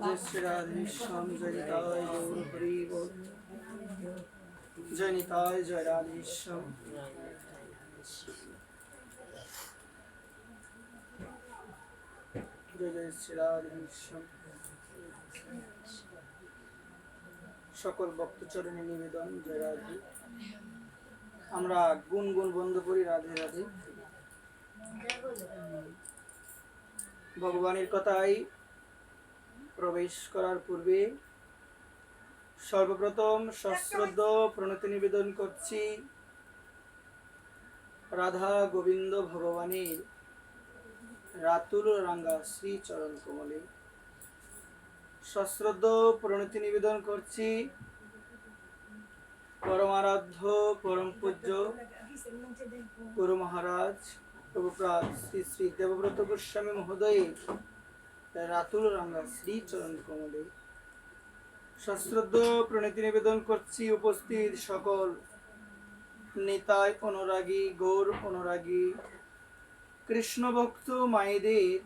जय श्री राधे श्याम जय निताय गौर हरि बोल जय निताय जय राधे श्याम जय जय श्री राधे श्याम সকল ভক্তচরণে নিবেদন জয় রাধে। আমরা গুনগুন বন্ধ করি রাধে রাধে। ভগবানের কথায় প্রবেশ করার পূর্বে সর্বপ্রথম সশ্রদ্ধ প্রণতি নিবেদন করছি রাধা গোবিন্দ ভগবানের রাতুল রাঙ্গা শ্রী চরণ কমলে। সশ্রদ্ধ প্রণতি নিবেদন করছি পরমারাধ্য পরম পূজ্য গুরু মহারাজ প্রভুপাদ শ্রী শ্রী দেবব্রত গোস্বামী মহোদয়ের রাতুল রাঙ্গা শ্রী চরণ কমলে। সশ্রদ্ধ প্রণতি নিবেদন করছি উপস্থিত সকল নিতাই অনুরাগী গৌর অনুরাগী কৃষ্ণ ভক্ত মায়েদের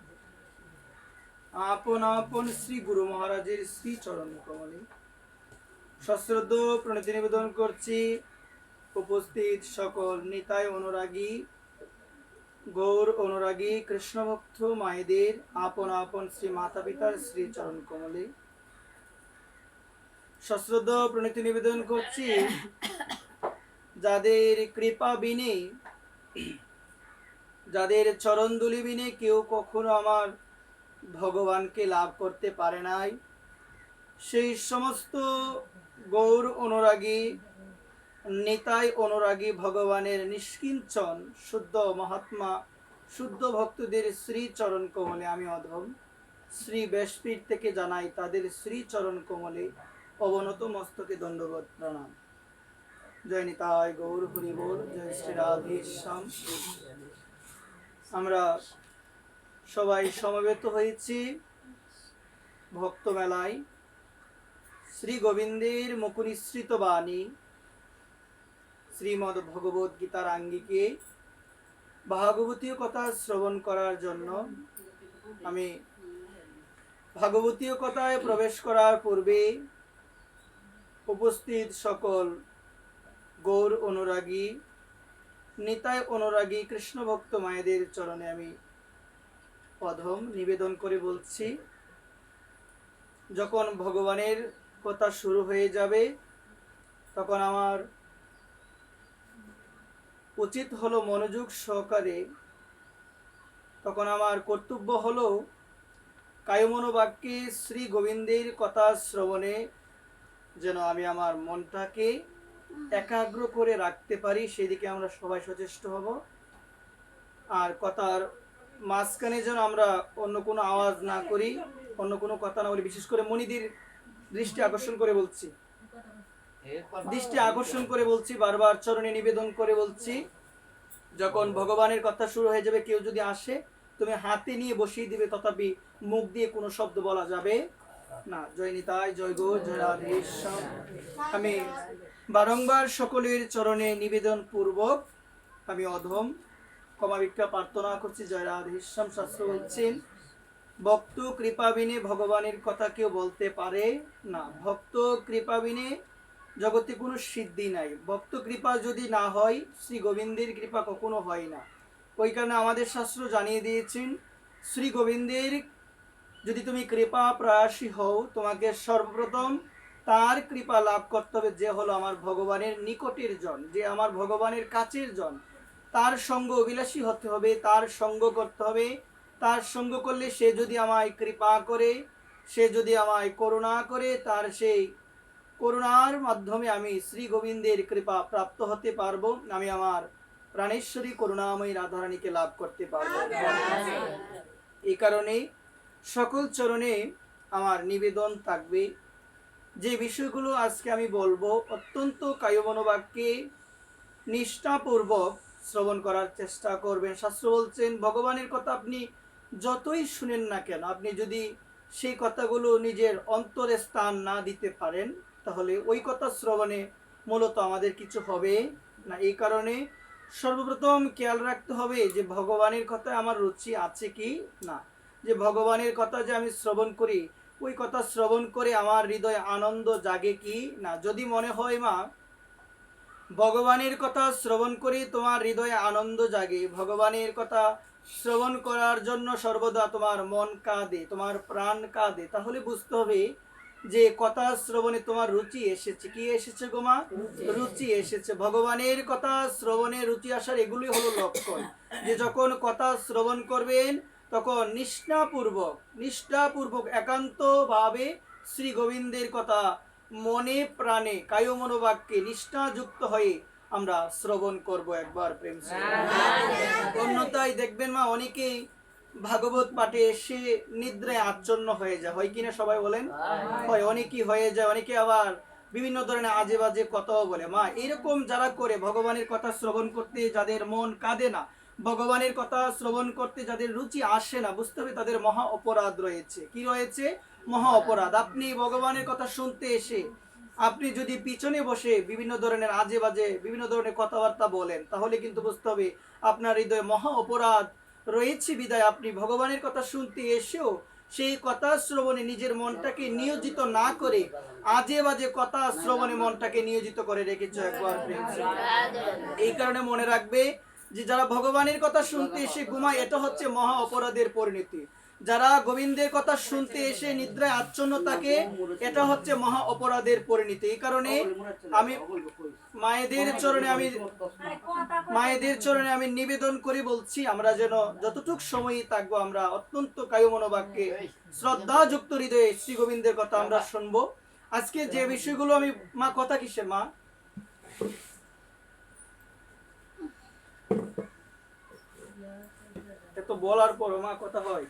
আপন আপন শ্রী গুরু মহারাজের শ্রী চরণ কমলে। সশ্রদ্ধ প্রণতি নিবেদন করছি উপস্থিত সকল নিতাই অনুরাগী গৌর অনুরাগী কৃষ্ণ ভক্ত মায়েদের আপন আপন শ্রী মাতা পিতার শ্রী চরণ কমলে। সশ্রদ্ধ প্রণতি নিবেদন করছি যাদের কৃপা বিনে যাদের চরণ দুলি বিনে কেউ কখনো আমার ভগবানকে লাভ করতে পারে নাই, সেই সমস্ত গৌর অনুরাগী নিতাই অনুরাগী ভগবানের নিষ্কিঞ্চন শুদ্ধ মহাত্মা শুদ্ধ ভক্তদের শ্রী চরণ কমলে আমি অধম শ্রী ব্যাসপীঠ থেকে জানাই তাদের শ্রী চরণ কমলে অবনত মস্তকে দণ্ডবত প্রণাম। জয় নিতাই গৌর হরি বল জয় শ্রী রাধে শ্যাম। আমরা সবাই সমবেত হয়েছি ভক্ত মেলায় শ্রী গোবিন্দের মুখনিসৃত বাণী শ্রীমদ্ ভগবত গীতার আঙ্গিকে ভাগবতীয় কথা শ্রবণ করার জন্য। আমি ভাগবতীয় কথায় প্রবেশ করার পূর্বে উপস্থিত সকল গৌর অনুরাগী নিতাই অনুরাগী কৃষ্ণ ভক্ত মায়েদের চরণে আমি অধম নিবেদন করে বলছি, যখন ভগবানের কথা শুরু হয়ে যাবে তখন আমার উচিত হলো মনোযোগ সহকারে, তখন আমার কর্তব্য হলো কায়মনোবাক্যে শ্রী গোবিন্দের কথা শ্রবণে যেন আমি আমার মনটাকে একাগ্র করে রাখতে পারি, সেদিকে আমরা সবাই সচেষ্ট হব। আর কথার মাঝখানে যেন আমরা অন্য কোনো আওয়াজ না করি, অন্য কোনো কথা না বলি। বিশেষ করে মনিদের দৃষ্টি আকর্ষণ করে বলছি, বারবার চরণে নিবেদন করে বলছি, যখন ভগবানের কথা শুরু হয়ে যাবে কেউ যদি আসে তুমি হাতে নিয়ে বসিয়ে দিবে, তথাপি মুখ দিয়ে কোনো শব্দ বলা যাবে না। জয় নিতাই জয় গৌর জয় রাধে শ্যাম। আমি বারংবার সকলের চরণে নিবেদন পূর্বক আমি অধম ক্ষমা ভিক্ষা প্রার্থনা করছি। জয় রাধে শ্যাম। শাস্ত্র বলছেন ভক্ত কৃপা বিনে ভগবানের কথা কেউ বলতে পারে না। ভক্ত কৃপা বিনে জগতে কোনো সিদ্ধি নাই। ভক্ত কৃপা যদি না হয় শ্রী গোবিন্দের কৃপা কখনো হয় না। ওই কারণে আমাদের শাস্ত্র জানিয়ে দিয়েছেন শ্রী গোবিন্দের যদি তুমি কৃপা প্রয়াসী হও তোমাকে সর্বপ্রথম তার কৃপা লাভ করতে হবে, যে হলো আমার ভগবানের নিকটের জন, যে আমার ভগবানের কাছের জন। তার সঙ্গ অভিলাষী হতে হবে, তার সঙ্গ করতে হবে। তার সঙ্গ করলে সে যদি আমায় কৃপা করে, সে যদি আমায় করুণা করে, তার সেই করুণার মাধ্যমে আমি শ্রী গোবিন্দের কৃপা প্রাপ্ত হতে পারবো, আমি আমার প্রাণেশ্বরী করুণাময়ী রাধারানীকে লাভ করতে পারবো। এই কারণে সকল চরণে আমার নিবেদন থাকবে, যে বিষয়গুলো আজকে আমি বলবো অত্যন্ত কায়মনোবাক্যে নিষ্ঠাপূর্বক শ্রবণ করার চেষ্টা করবেন। শাস্ত্র বলছেন ভগবানের কথা আপনি যতই শুনেন না কেন, আপনি যদি সেই কথাগুলো নিজের অন্তরে স্থান না দিতে পারেন তাহলে ওই কথা শ্রবণে মূলত আমাদের কিছু হবে না। এই কারণে সর্বপ্রথম খেয়াল রাখতে হবে যে ভগবানের কথায় আমার রুচি আছে কি না, যে ভগবানের কথা যে আমি শ্রবণ করি ওই কথা শ্রবণ করে আমার হৃদয়ে আনন্দ জাগে কি না? যদি মনে হয় মা ভগবানের কথা শ্রবণ করে তোমার হৃদয়ে আনন্দ জাগে, ভগবানের কথা শ্রবণ করার জন্য সর্বদা তোমার মন কাঁদে, তোমার প্রাণ কাঁদে, তাহলে বুঝতে হবে যে কথা শ্রবণে তোমার রুচি এসেছে। কি এসেছে গো মা? রুচি এসেছে। ভগবানের কথা শ্রবণে রুচি আসার এগুলি হলো লক্ষণ, যে যখন কথা শ্রবণ করবেন তখন নিষ্ঠাপূর্বক একান্ত ভাবে শ্রী গোবিন্দের কথা মনে প্রাণে কায় মনোবাক্যে নিষ্ঠাযুক্ত হয়ে আমরা শ্রবণ করব একবার প্রেম সে। অন্যথায় দেখবেন মা অনেকেই ভাগবত পাঠে এসে নিদ্রায় আচ্ছন্ন হয়ে যায়, হয় কিনা সবাই বলেন? হয়, অনেকেই হয়ে যায়। অনেকে আবার বিভিন্ন ধরনের আজে বাজে কথাও বলে। মা এরকম যারা করে, ভগবানের কথা শ্রবণ করতে যাদের মন কাঁদে না, ভগবানের কথা শ্রবণ করতে যাদের রুচি আসে না, বুঝতে হবে তাদের মহা অপরাধ রয়েছে। কি রয়েছে? মহা অপরাধ। আপনি ভগবানের কথা শুনতে এসে আপনি যদি পিছনে বসে বিভিন্ন ধরনের আজে বাজে বিভিন্ন ধরনের কথাবার্তা বলেন, তাহলে কিন্তু বুঝতে হবে আপনার হৃদয়ে মহা অপরাধ রয়েছে। বিদায় আপনি ভগবানের কথা শুনতে এসেও সেই কথা শ্রবণে নিজের মনটাকে নিয়োজিত না করে আজে বাজে কথা শ্রবণে মনটাকে নিয়োজিত করে রেখেছো একবার প্রেম সে। এই কারণে মনে রাখবে যে যারা ভগবানের কথা শুনতে এসে ঘুমায়, এটা হচ্ছে মহা অপরাধের পরিণতি। যারা গোবিন্দের কথা শুনতে এসে নিদ্রায় আচ্ছন্ন থাকে, এটা হচ্ছে মহা অপরাধের পরিণতি। এই কারণে আমি মায়েদের চরণে আমি নিবেদন করে বলছি, আমরা যেন যতটুক সময় থাকবো আমরা অত্যন্ত কায় মনোবাক্যে শ্রদ্ধাযুক্ত হৃদয়ে শ্রী গোবিন্দের কথা আমরা শুনবো। আজকে যে বিষয়গুলো আমি মা কথা কিসের মা? এত বলার পর মা কথা হয়।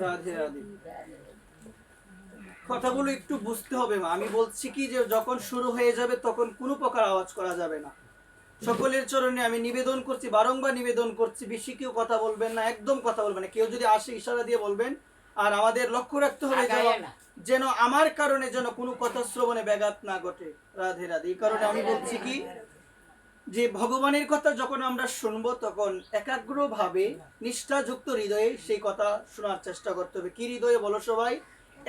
রাধে রাধে। কথাগুলো একটু বুঝতে হবে মা। আমি বলছি কি যে যখন শুরু হয়ে যাবে তখন কোনো প্রকার আওয়াজ করা যাবে না। সকলের চরণে আমি নিবেদন করছি, বারংবার নিবেদন করছি, বেশি কেউ কথা বলবেন না, একদম কথা বলবেন না। কেউ যদি আসে ইশারা দিয়ে বলবেন। আর আমাদের লক্ষ্য রাখতে হবে যেন আমার কারণে যেন কোনো কথা শ্রবণে ব্যাঘাত না ঘটে। রাধে রাধে। এই কারণে আমি বলছি কি যে ভগবানের কথা যখন আমরা শুনবো তখন একাগ্রভাবে নিষ্ঠাযুক্ত হৃদয়ে সেই কথা শোনার চেষ্টা করতে হবে। কি হৃদয়ে বলো সবাই?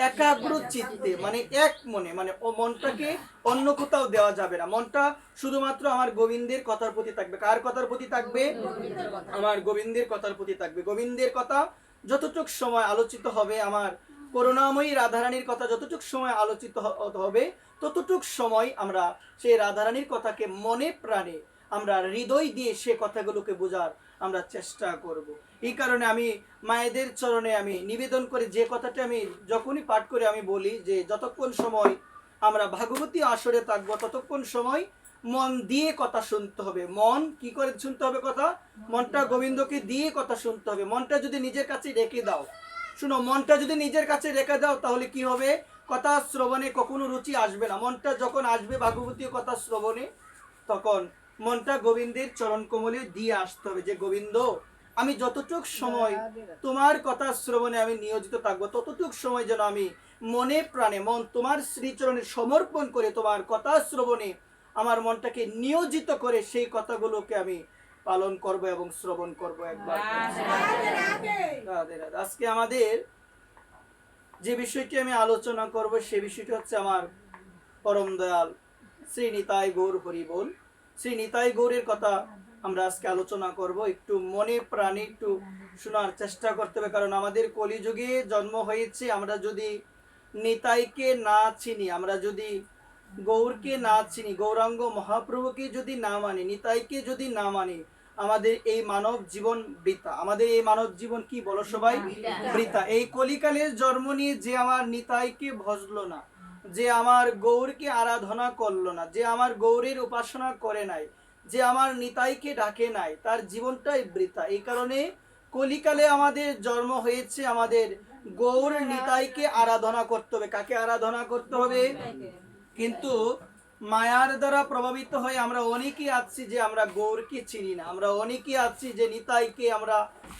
একাগ্র চিত্তে, মানে এক মনে, মানে ও মনটাকে অন্য কোথাও দেওয়া যাবে না। মনটা শুধুমাত্র আমার গোবিন্দের কথার প্রতি থাকবে। কার কথার প্রতি থাকবে? আমার গোবিন্দের কথার প্রতি থাকবে। গোবিন্দের কথা যতটুক সময় আলোচিত হবে, আমার করুণাময়ী রাধারানীর কথা যতটুক সময় আলোচিত হবে, ততটুক সময় আমরা সেই রাধারানীর কথাকে মনে প্রাণে আমরা হৃদয় দিয়ে সে কথাগুলোকে বোঝার আমরা চেষ্টা করব। এই কারণে আমি মায়েদের চরণে আমি নিবেদন করে যে কথাটা আমি যখনই পাঠ করে আমি বলি যে যতক্ষণ সময় আমরা ভাগবতী আসরে থাকবো ততক্ষণ সময় মন দিয়ে কথা শুনতে হবে। মন কি করে শুনতে হবে কথা? মনটা গোবিন্দকে দিয়ে কথা শুনতে হবে। মনটা যদি নিজের কাছে রেখে দাও, শুনো, মনটা যদি নিজের কাছে রেখে দাও তাহলে কি হবে? কথা শ্রবণে কখনো রুচি আসবে না। মনটা যখন আসবে ভাগবতী কথা শ্রবণে, তখন মনটা গোবিন্দের চরণ কমলে দিয়ে আসতে হবে যে গোবিন্দ, আমি যতটুক সময় তোমার কথা শ্রবণে আমি নিয়োজিত থাকবো, ততটুক সময় যেন আমি মনে প্রাণে মন তোমার শ্রীচরণে সমর্পণ করে তোমার কথা শ্রবণে আমার মনটাকে নিয়োজিত করে সেই কথাগুলোকে আমি পালন করব এবং শ্রবণ করব একবার। আজকে আমাদের যে বিষয়টি আমি আলোচনা করব সে বিষয়টি হচ্ছে আমার পরম দয়াল শ্রী নিতাই গৌর হরি বল। শ্রী নিতাই গৌরের কথা আমরা আজকে আলোচনা করব। একটু মনে প্রাণে একটু শোনার চেষ্টা করতে হবে, কারণ আমাদের কলিযুগে জন্ম হয়েছে। আমরা যদি নিতাইকে না চিনি, আমরা যদি গৌরকে না চিনি, গৌরাঙ্গ মহাপ্রভুকে যদি না মানি, নিতাইকে যদি না মানি, আমাদের এই মানব জীবন বৃথা। আমাদের এই মানব জীবন কি বলো সবাই? বৃথা। এই কলিকালের জন্ম নিয়ে যে আমার নিতাইকে ভজলো না, যে আমার গৌরকে আরাধনা করলো না, যে আমার গৌরের উপাসনা করে নাই, যে আমার নিতাইকে ডাকে নাই, তার জীবনটাই বৃথা। এই কারণে কলিকালে আমাদের জন্ম হয়েছে, আমাদের গৌর নিতাইকে আরাধনা করতে হবে। কাকে আরাধনা করতে হবে? কিন্তু মায়ার দ্বারা প্রভাবিত হয়ে আমরা অনেকেই আছি যে আমরা গৌরকে চিনি না, আমরা অনেকেই আছি যে নিতাইকে আমরা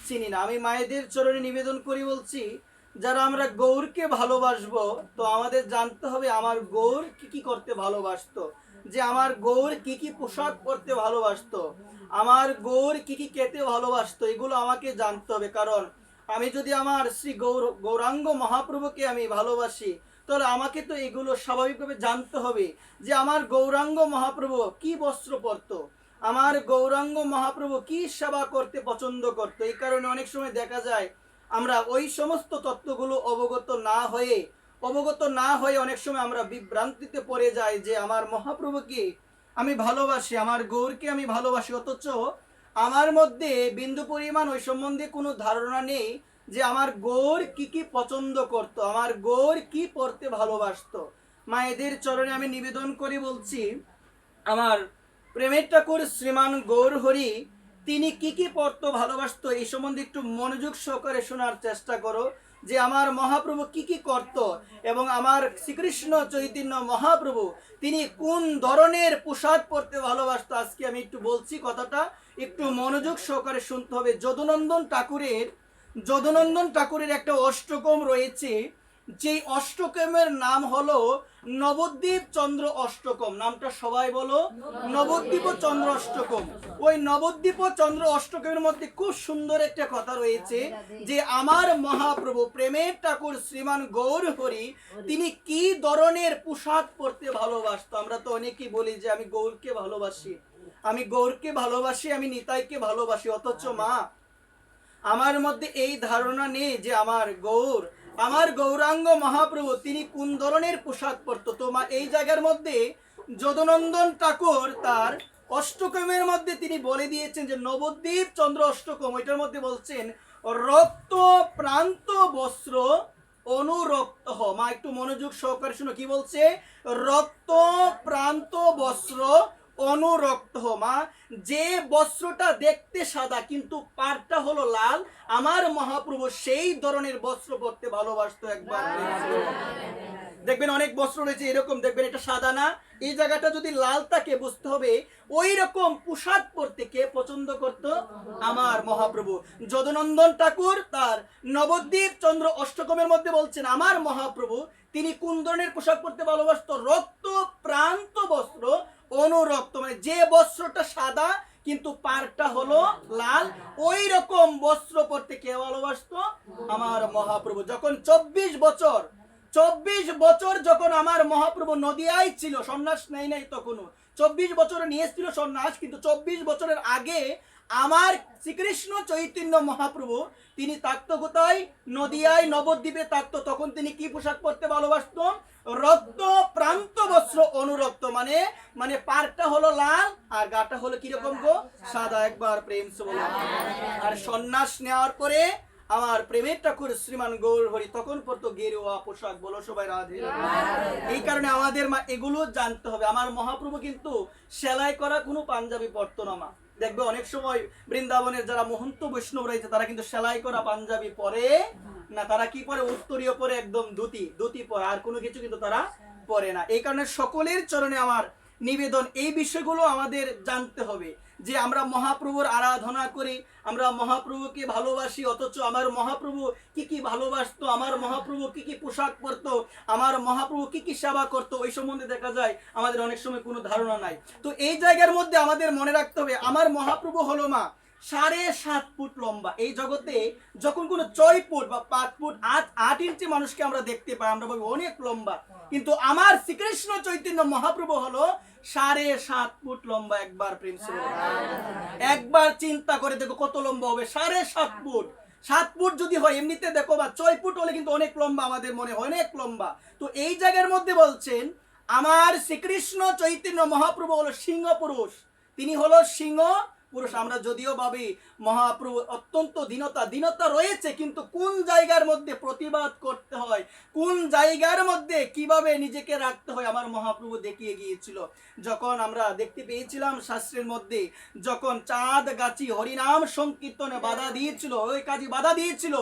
চিনি না। আমি মায়েদের চরণে নিবেদন করি বলছি, যারা আমরা গৌরকে ভালোবাসবো তো আমাদের জানতে হবে আমার গৌর কি কি করতে ভালোবাসতো। যে আমার গৌর কি কি পোশাক পরতে ভালোবাসতো, আমার গৌর কি কি খেতে ভালোবাসতো, এগুলো আমাকে জানতে হবে। কারণ আমি যদি আমার শ্রী গৌরাঙ্গ মহাপ্রভুকে আমি ভালোবাসি, তাহলে আমাকে তো এগুলো স্বাভাবিকভাবে জানতে হবে যে আমার গৌরাঙ্গ মহাপ্রভু কি বস্ত্র পরতো, আমার গৌরাঙ্গ মহাপ্রভু কি সেবা করতে পছন্দ করতো। এই কারণে অনেক সময় দেখা যায় আমরা ওই সমস্ত তত্ত্বগুলো অবগত না হয়ে অনেক সময় আমরা বিভ্রান্তিতে পড়ে যাই যে আমার মহাপ্রভুকে আমি ভালোবাসি, আমার গৌরকে আমি ভালোবাসি, অথচ আমার মধ্যে বিন্দু পরিমাণ ওই সম্বন্ধে কোনো ধারণা নেই যে আমার গৌর কি কি পছন্দ করত, আমার গৌর কি পড়তে ভালোবাসতো। মায়েদের চরণে আমি নিবেদন করে বলছি, আমার প্রেমের ঠাকুর শ্রীমান গৌর হরি তিনি কি কি পড়তো ভালোবাসতো এই সম্বন্ধে একটু মনোযোগ সহকারে শোনার চেষ্টা করো যে আমার মহাপ্রভু কি কি করত এবং আমার শ্রীকৃষ্ণ চৈতন্য মহাপ্রভু তিনি কোন ধরনের পোশাক পরতে ভালোবাসতো। আজকে আমি একটু বলছি, কথাটা একটু মনোযোগ সহকারে শুনতে হবে। যদুনন্দন ঠাকুরের একটা অষ্টকম রয়েছে, যে অষ্টকমের নাম হলো নবদ্বীপ চন্দ্র অষ্টকম। নামটা সবাই বলো, নবদ্বীপ চন্দ্র অষ্টকম। ওই নবদ্বীপ চন্দ্র অষ্টকমের মধ্যে খুব সুন্দর একটা কথা রয়েছে যে আমার মহাপ্রভু প্রেমের ঠাকুর শ্রীমান গৌর হরি তিনি কি ধরনের পোশাক পরতে ভালোবাসতো। আমরা তো অনেকেই বলি যে আমি গৌরকে ভালোবাসি, আমি গৌরকে ভালোবাসি, আমি নিতাইকে ভালোবাসি, অথচ মা আমার মধ্যে এই ধারণা নেই যে আমার গৌরাঙ্গ মহাপ্রভু তিনি কোন ধরনের পোশাক পরতো। তো মা এই জায়গার মধ্যে যদুনন্দন ঠাকুর তার অষ্টকমের মধ্যে তিনি বলে দিয়েছেন যে নবদ্বীপ চন্দ্র অষ্টকম, ওইটার মধ্যে বলছেন রক্ত প্রান্ত বস্ত্র অনুরক্ত হ। মা একটু মনোযোগ সহকারে শুনো কি বলছে, রক্ত প্রান্ত বস্ত্র অনুরক্ত হ। মা যে বস্ত্রটা দেখতে সাদা কিন্তু পাড়টা হলো লাল, আমার মহাপ্রভু সেই ধরনের বস্ত্র পরতে ভালোবাসতো। একবার দেখবেন অনেক বস্ত্র রয়েছে এরকম, দেখবেন এটা সাদা না, এই জায়গাটা যদি লাল থাকে বুঝতে হবে ওই রকম পোশাক পরতে কে পছন্দ করত, আমার মহাপ্রভু। যদুনন্দন ঠাকুর তার নবদ্বীপ চন্দ্র অষ্টকমের মধ্যে বলছেন আমার মহাপ্রভু তিনি কোন ধরনের পোশাক পরতে ভালোবাসতো, রক্ত প্রান্ত বস্ত্র অনুরক্ত, মানে যে বস্ত্রটা সাদা কিন্তু পাড়টা হলো লাল, ওই রকম বস্ত্র পরতে কে ভালোবাসতো, আমার মহাপ্রভু। যখন 24 বছর যখন আমার মহাপ্রভু নদিয়ায় ছিল, সন্ন্যাস নেই নাই তখনও, 24 বছরে নিয়েছিল সন্ন্যাস, কিন্তু 24 বছরের আগে আমার শ্রীকৃষ্ণ চৈতন্য মহাপ্রভু তিনি থাকতো কোথায়, নদিয়ায় নবদ্বীপে থাকতো। তখন তিনি কি পোশাক পরতে ভালোবাসতো, রক্ত প্রান্ত বস্ত্র অনুরক্ত, মানে পাড়টা হলো লাল আর গাটা হলো কিরকম গো, সাদা। একবার প্রেম সে বলো। আর সন্ন্যাস নেওয়ার পরে আমার প্রেমের ঠাকুর শ্রীমান গৌর হরি তখন পড়তো গেরুয়া পোশাক। বলো সবাই রাধে রাধে। এই কারণে আমাদের মা এগুলো জানতে হবে। আমার মহাপ্রভু কিন্তু সেলাই করা কোনো পাঞ্জাবি পরতো না। মা দেখবে অনেক সময় বৃন্দাবনের যারা মহন্ত বৈষ্ণব রয়েছে তারা কিন্তু সেলাই করা পাঞ্জাবি পরে না, তারা কি পরে, উত্তরীয় পরে, একদম ধুতি পরে, আর কোনো কিছু কিন্তু তারা পরে না। এই কারণে সকলের চরণে আমার নিবেদন, এই বিষয়গুলো আমাদের জানতে হবে যে আমরা মহাপ্রভুর আরাধনা করি, আমরা মহাপ্রভুকে ভালোবাসি, অথচ আমার মহাপ্রভু কি কি ভালোবাসতো, আমার মহাপ্রভু কি কি পোশাক পরতো, আমার মহাপ্রভু কি কি সেবা করতো, ওই সম্বন্ধে দেখা যায় আমাদের অনেক সময় কোনো ধারণা নাই। তো এই জায়গার মধ্যে আমাদের মনে রাখতে হবে আমার মহাপ্রভু হলো মা 7.5 ফুট লম্বা। এই জগতে যখন কোনো 6 ফুট বা 5 ফুট 8 ইঞ্চি মানুষকে আমরা দেখতে পাই আমরা ভাবি অনেক লম্বা, কিন্তু আমার শ্রীকৃষ্ণ চৈতন্য মহাপ্রভু হলো 7.5 ফুট লম্বা। একবার প্রেম সে একবার চিন্তা করে দেখো কত লম্বা হবে, 7.5 ফুট। 7 ফুট যদি হয় এমনিতে দেখো, বা 6 ফুট হলে কিন্তু অনেক লম্বা, আমাদের মনে হয় অনেক লম্বা। তো এই জায়গার মধ্যে বলছেন আমার শ্রীকৃষ্ণ চৈতন্য মহাপ্রভু হলো সিংহ পুরুষ, তিনি হলো সিংহ পুরুষ। আমরা যদিও ভাবি মহাপ্রভু অত্যন্ত দীনতা রয়েছে, কিন্তু কোন জায়গার মধ্যে প্রতিবাদ করতে হয়, কোন জায়গার মধ্যে কিভাবে নিজেকে রাখতে হয় আমার মহাপ্রভু দেখিয়ে গিয়েছিল। যখন আমরা দেখতে পেয়েছিলাম শাস্ত্রের মধ্যে যখন চাঁদ গাছি হরিনাম সংকীর্তনে বাধা দিয়েছিল, ওই কাজে বাধা দিয়েছিল,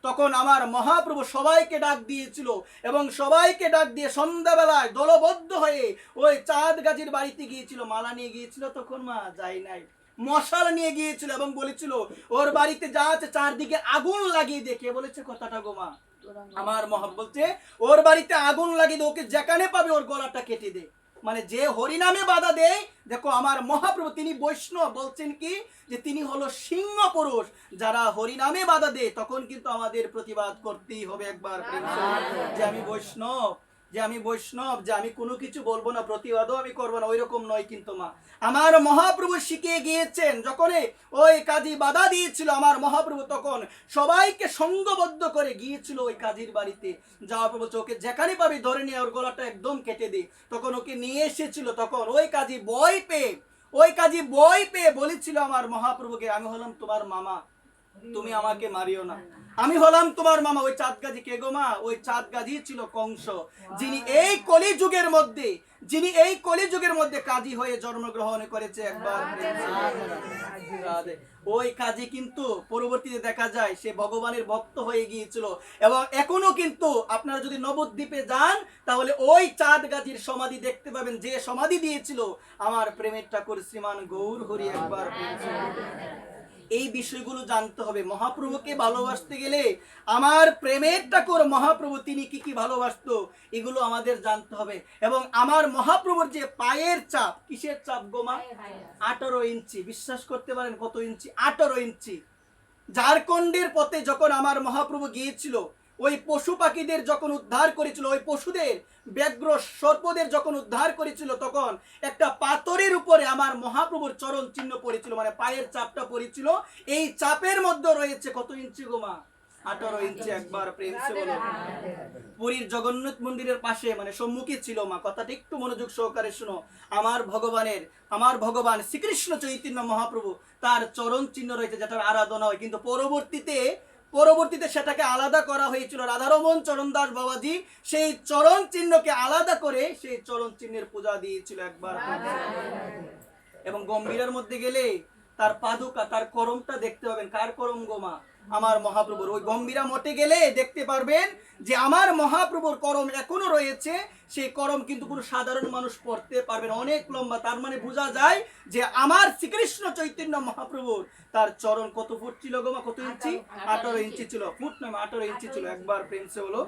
তখন আমার মহাপ্রভু সবাইকে ডাক দিয়েছিল এবং সবাইকে ডাক দিয়ে সন্ধ্যাবেলায় দলবদ্ধ হয়ে ওই চাঁদ গাছির বাড়িতে গিয়েছিল, মালা নিয়ে গিয়েছিল, তখন মা যায় নাই, মশাল নিয়ে গিয়েছিল এবং বলেছিল ওর বাড়িতে যা আছে চারদিকে আগুন লাগিয়ে দে। কে বলেছে কথাটা গো মা? আমার মহাপ্রভু বলছে ওর বাড়িতে আগুন লাগিয়ে দে, ওকে যেখানে পাবে ওর গলাটা কেটে দে। মানে যে হরিনামে বাধা দেয়, দেখো আমার মহাপ্রভু তিনি বৈষ্ণব, বলছেন কি যে তিনি হলো সিংহ পুরুষ। যারা হরিনামে বাধা দেয় তখন কিন্তু আমাদের প্রতিবাদ করতেই হবে একবার, যে আমি বৈষ্ণব, যে আমি বৈষ্ণব, যে আমি কোনো কিছু বলবো না, প্রতিবাদও আমি করবো না, ওই রকম নয় কিন্তু মা। আমার মহাপ্রভু শিখিয়ে গিয়েছেন, যখন ওই কাজী বাধা দিয়েছিল আমার মহাপ্রভু তখন সবাইকে সঙ্গবদ্ধ করে গিয়েছিল ওই কাজীর বাড়িতে। যাওয়ার পর ওকে যেখানে পাবি ধরে নিয়ে ওর গলাটা একদম কেটে দে। তখন ওকে নিয়ে এসেছিল, তখন ওই কাজী বই পেয়ে বলেছিল আমার মহাপ্রভুকে, আমি হলাম তোমার মামা, তুমি আমাকে মারিও না, আমি হলাম তোমার মামা। ওই চাঁদ গাজী কে গো মা? ওই চাঁদ গাজী ছিল কংস, যিনি এই কলিযুগের মধ্যে কাজী হয়ে জন্মগ্রহণ করেছে একবার। ওই কাজী কিন্তু পরবর্তীতে দেখা যায় সে ভগবানের ভক্ত হয়ে গিয়েছিল, এবং এখনো কিন্তু আপনারা যদি নবদ্বীপে যান তাহলে ওই চাঁদ গাজীর সমাধি দেখতে পাবেন, যে সমাধি দিয়েছিল আমার প্রেমের ঠাকুর শ্রীমান গৌর হরি একবার। এই বিষয়গুলো জানতে হবে। মহাপ্রভুকে ভালোবাসতে গেলে আমার প্রেমের ঠাকুর মহাপ্রভু তিনি কি কি ভালোবাসতো এগুলো আমাদের জানতে হবে। এবং আমার মহাপ্রভুর যে পায়ের চাপ, কিসের চাপ গো মা? 18 ইঞ্চি। বিশ্বাস করতে পারেন কত ইঞ্চি? 18 ইঞ্চি। ঝাড়খণ্ডের পথে যখন আমার মহাপ্রভু গিয়েছিল, ওই পশু পাখিদের যখন উদ্ধার করেছিল, ওই পশুদের, ব্যাঘ্র সর্পদের যখন উদ্ধার করেছিল, তখন একটা পাথরের উপরে আমার মহাপ্রভুর চরণ চিহ্ন পড়েছিল, মানে পায়ের চাপটা পড়েছিল। এই চাপের মধ্যে রয়েছে কত ইঞ্চি গো মা? 18 ইঞ্চি একবার প্রেম সে বলো। পুরীর জগন্নাথ মন্দিরের পাশে মানে সম্মুখে ছিল মা, কথাটা একটু মনোযোগ সহকারে শুনো। আমার ভগবান শ্রীকৃষ্ণ চৈতন্য মহাপ্রভু তার চরণ চিহ্ন রয়েছে, যেটার আরাধনা হয়, কিন্তু পরবর্তীতে সেটাকে আলাদা করা হয়েছিল। রাধারমন চরণদাস বাবাজি সেই চরণ চিহ্নকে আলাদা করে সেই চরণ চিহ্নের পূজা দিয়েছিল একবার। এবং গম্ভীরার মধ্যে গেলে তার পাদুকা, তার করমটা দেখতে পাবেন। কার করম গো মা? আমার মহাপ্রভুর। ওই গম্ভীরা মঠে গেলে দেখতে পারবেন যে আমার মহাপ্রভুর করম এখনো রয়েছে। সেই করম কিন্তু কোনো সাধারণ মানুষ পড়তে পারবে না, অনেক লম্বা। তার মানে বোঝা যায় যে আমার শ্রীকৃষ্ণ চৈতন্য মহাপ্রভুর তার চরণ কত ফুট ছিল গো মা? কত ইঞ্চি? 18 ইঞ্চি ছিল। ফুট নয়, 18 ইঞ্চি ছিল একবার। প্রেম সে হলো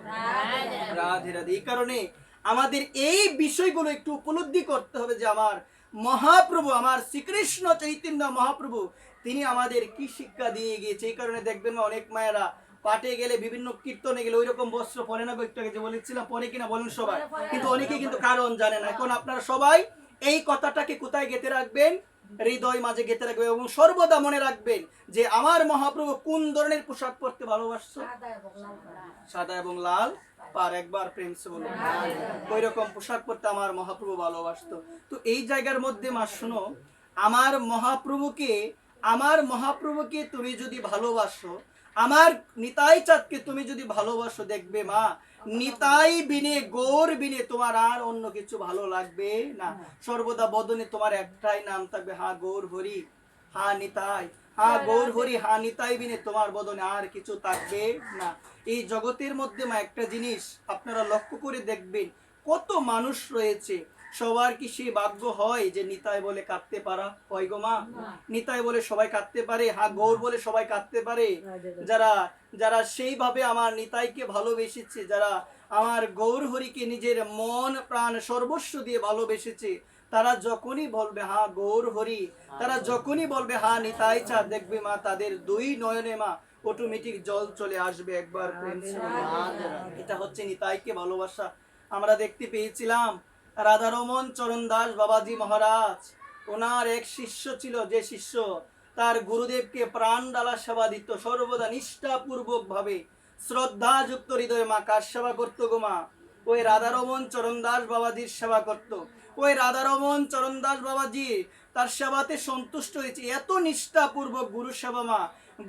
রাধে রাধে। এই কারণে আমাদের এই বিষয়গুলো একটু উপলব্ধি করতে হবে যে আমার মহাপ্রভু, আমার শ্রীকৃষ্ণ চৈতন্য মহাপ্রভু তিনি আমাদের কি শিক্ষা দিয়ে গিয়েছে। এই কারণে দেখবেন অনেক মায়েরা পাঠে গেলে, বিভিন্ন কীর্তনে গেলে ওই রকম বস্ত্র পরে না। একটু আগে যে বলেছিলাম পরে কিনা বলেন সবাই, কিন্তু অনেকে কিন্তু কারণ জানে না। এখন আপনারা সবাই এই কথাটাকে কোথায় গেঁথে রাখবেন? হৃদয় মাঝে গেঁথে রাখবেন, এবং সর্বদা মনে রাখবেন যে আমার মহাপ্রভু কোন ধরনের পোশাক পরতে ভালোবাসতো? সাদা এবং লাল পার একবার। প্রেম সে বলো। ওই রকম পোশাক পরতে আমার মহাপ্রভু ভালোবাসতো। তো এই জায়গার মধ্যে মা শুনো, আমার মহাপ্রভুকে তুমি যদি ভালোবাসো, আমার নিতাই চাঁদকে তুমি যদি ভালোবাসো, দেখবে মা নিতাই বিনে, গৌর বিনে তোমার আর অন্য কিছু ভালো লাগবে না। সর্বদা বদনে তোমার একটাই নাম থাকবে, হা গৌর হরি, হা নিতাই, হা গৌর হরি, হা নিতাই বিনে তোমার বদনে আর কিছু থাকবে না। এই জগতের মধ্যে মা একটা জিনিস আপনারা লক্ষ্য করে দেখবেন, কত মানুষ রয়েছে, সবার কি সেই ভাগ্য হয় যে নিতাই বলে কাঁদতে পারা হয় গো মা? নিতাই বলে সবাই কাঁদতে পারে? হা গৌর বলে সবাই কাঁদতে পারে? যারা সেইভাবে আমার নিতাইকে ভালোবেসেছে, যারা আমার গৌর হরিকে নিজের মন প্রাণ সর্বস্ব দিয়ে ভালোবেসেছে, তারা যখনই বলবে হা গৌর হরি, তারা যখনই বলবে হা নিতাই চাঁদ, দেখবে মা তাদের দুই নয়নে মা অটোমেটিক জল চলে আসবে একবার। প্রেম এটা হচ্ছে নিতাইকে ভালোবাসা। আমরা দেখতে পেয়েছিলাম রাধারমন চরণদাস বাবাজি মহারাজ, ওনার এক শিষ্য ছিল, যে শিষ্য তার গুরুদেবকে প্রাণ ডালা সেবা দিত, সর্বদা নিষ্ঠাপূর্বক ভাবে শ্রদ্ধা যুক্ত হৃদয়ে মা কার সেবা করতো গো মা? ওই রাধারমন চরণদাস বাবাজির সেবা করত। ওই রাধারমন চরণদাস বাবাজি তার সেবাতে সন্তুষ্ট হয়েছে, এত নিষ্ঠাপূর্বক গুরু সেবা মা,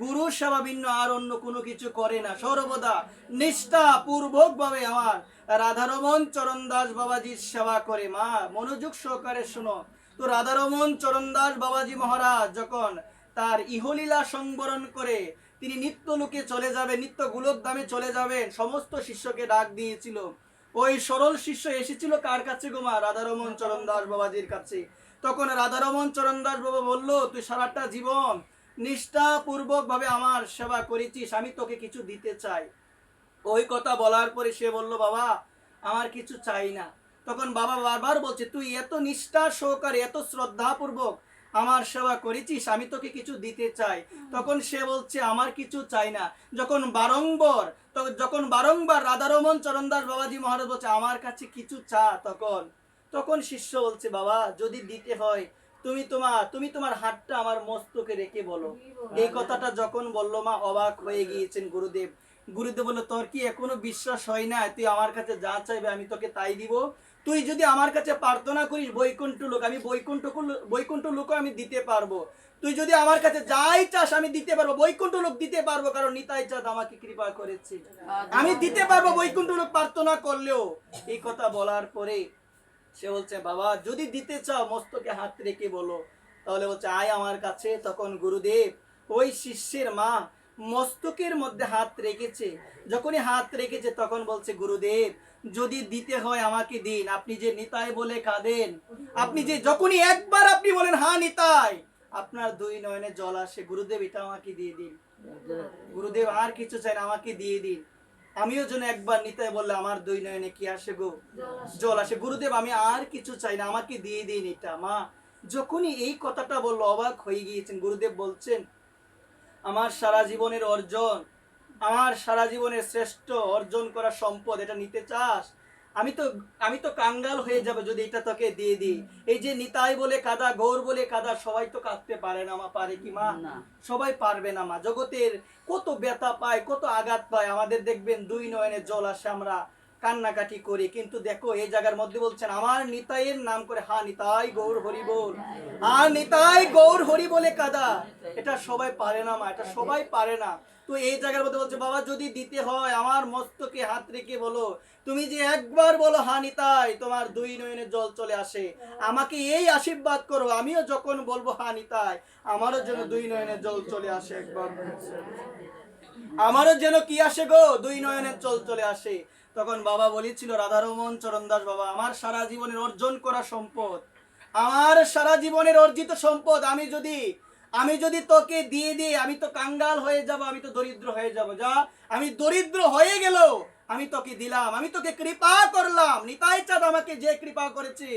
গুরু সেবা ভিন্ন আর অন্য কোনো কিছু করে না, সর্বদা নিষ্ঠাপূর্বক ভাবে আমার রাধারমন চরণদাস বাবাজির সেবা করে। মা মনোযোগ সহকারে শুনো। তো রাধারমন চরণদাস বাবাজি মহারাজ যখন তার ইহলীলা সংবরণ করে তিনি নিত্য লোকে চলে যাবেন, নিত্য গোলক ধামে চলে যাবেন, সমস্ত শিষ্যকে ডাক দিয়েছিল। ওই সরল শিষ্য এসেছিল কার কাছে গো মা? রাধারমন চরণদাস বাবাজির কাছে। তখন রাধারমন চরণদাস বাবা বলল, তুই সারাটা জীবন নিষ্ঠাপূর্বক ভাবে আমার সেবা করেছিস, আমি তোকে কিছু দিতে চাই। ওই কথা বলার পরে সে বলল, বাবা আমার কিছু চাই না, তখন বাবা বারবার বলছে, তুই এত নিষ্ঠা সহকারে এত শ্রদ্ধাপূর্বক আমার সেবা করেছিস, আমি তোকে কিছু দিতে চাই। তখন সে বলছে, আমার কিছু চাই না। যখন বারংবার রাধারমন চরণদাস বাবাজি মহারাজ বলছে, আমার কাছে কিছু চা, তখন শিষ্য বলছে, বাবা যদি দিতে হয় তুমি তোমার হাতটা আমার মস্তকে রেখে বলো। এই কথাটা যখন বললো মা, অবাক হয়ে গিয়েছেন গুরুদেব। গুরুদেব বললো, তোর কি এখনো বিশ্বাস হয় না? তুই আমার কাছে যা চাইবে আমি তোকে তাই দিব। তুই যদি আমার কাছে প্রার্থনা করিস বৈকুণ্ঠ লোক, আমি বৈকুণ্ঠ লোক আমি দিতে পারবো। তুই যদি আমার কাছে যাই চাস আমি দিতে পারবো, বৈকুণ্ঠ লোক দিতে পারবো, কারণ নিতাই চাঁদ আমাকে কৃপা করেছে, আমি দিতে পারবো বৈকুণ্ঠ লোক প্রার্থনা করলেও। এই কথা বলার পরে সে বলছে, বাবা যদি দিতে চাও মস্তকে হাত রেখে বলো। তাহলে বলছে, আয় আমার কাছে। তখন গুরুদেব ওই শিষ্যের মা মস্তকের মধ্যে হাত রেখেছে। যখনই হাত রেখেছে তখন বলছে, গুরুদেব যদি দিতে হয় আমাকে দিন। আপনি যে নিতাই বলে কাঁদেন, আপনি যে যখনই একবার আপনি বলেন হ্যাঁ নিতাই, আপনার দুই নয়নে জল আসে। গুরুদেব এটা আমাকে দিয়ে দিন। গুরুদেব আর কিছু চাই না, আমাকে দিয়ে দিন। আমিও যেন একবার নিতাই বললে আমার দুই নয়নে কি আসে গো, জল আসে। গুরুদেব আমি আর কিছু চাই না, আমাকে দিয়ে দিন এটা। মা যখনই এই কথাটা বললো অবাক হয়ে গিয়েছেন। গুরুদেব বলছেন, আমার সারা জীবনের অর্জন, আমার সারা জীবনের শ্রেষ্ঠ অর্জন করা সম্পদ, এটা নিতে চাস? আমি তো কাঙ্গাল হয়ে যাবে যদি এটা তোকে দিয়ে দিই। এই যে নিতাই বলে কাদা, গৌর বলে কাদা, সবাই তো কাঁদতে পারে না মা, পারে কি মা? সবাই পারবে না মা। জগতের কত ব্যথা পায়, কত আঘাত পায়, আমাদের দেখবেন দুই নয়নে জল আসে, আমরা কান্নাকাটি করি। কিন্তু দেখো এই জায়গার মধ্যে বলছেন, আমার নিতাইয়ের নাম করে হা নিতাই গৌর হরি বল, আর নিতাই গৌর হরি বলে কাদা, এটা সবাই পারে না মা, এটা সবাই পারে না। তো এই জায়গার মধ্যে বলছে, বাবা যদি দিতে হয় আমার মস্তকে হাত রেখে বলো। তুমি যে একবার বলো হা নিতাই, তোমার দুই নয়নে জল চলে আসে। আমাকে এই আশীর্বাদ করো, আমিও যখন বলবো হা নিতাই, আমারও যেন দুই নয়নে জল চলে আসে। একবার আমারও যেন কি আসে গো, দুই নয়নের জল চলে আসে। তখন বাবা বলেছিল, রাধারমন চরণদাস বাবা, আমার সারা জীবনের অর্জন করা সম্পদ, আমার সারা জীবনের অর্জিত সম্পদ আমি যদি তোকে দিয়ে দিই, আমি তো কাঙ্গাল হয়ে যাব, আমি তো দরিদ্র হয়ে যাব। যা, আমি দরিদ্র হয়ে গেল, আমি তোকে দিলাম, আমি তোকে কৃপা করলাম। নিতাই চাঁদ আমাকে যে কৃপা করেছে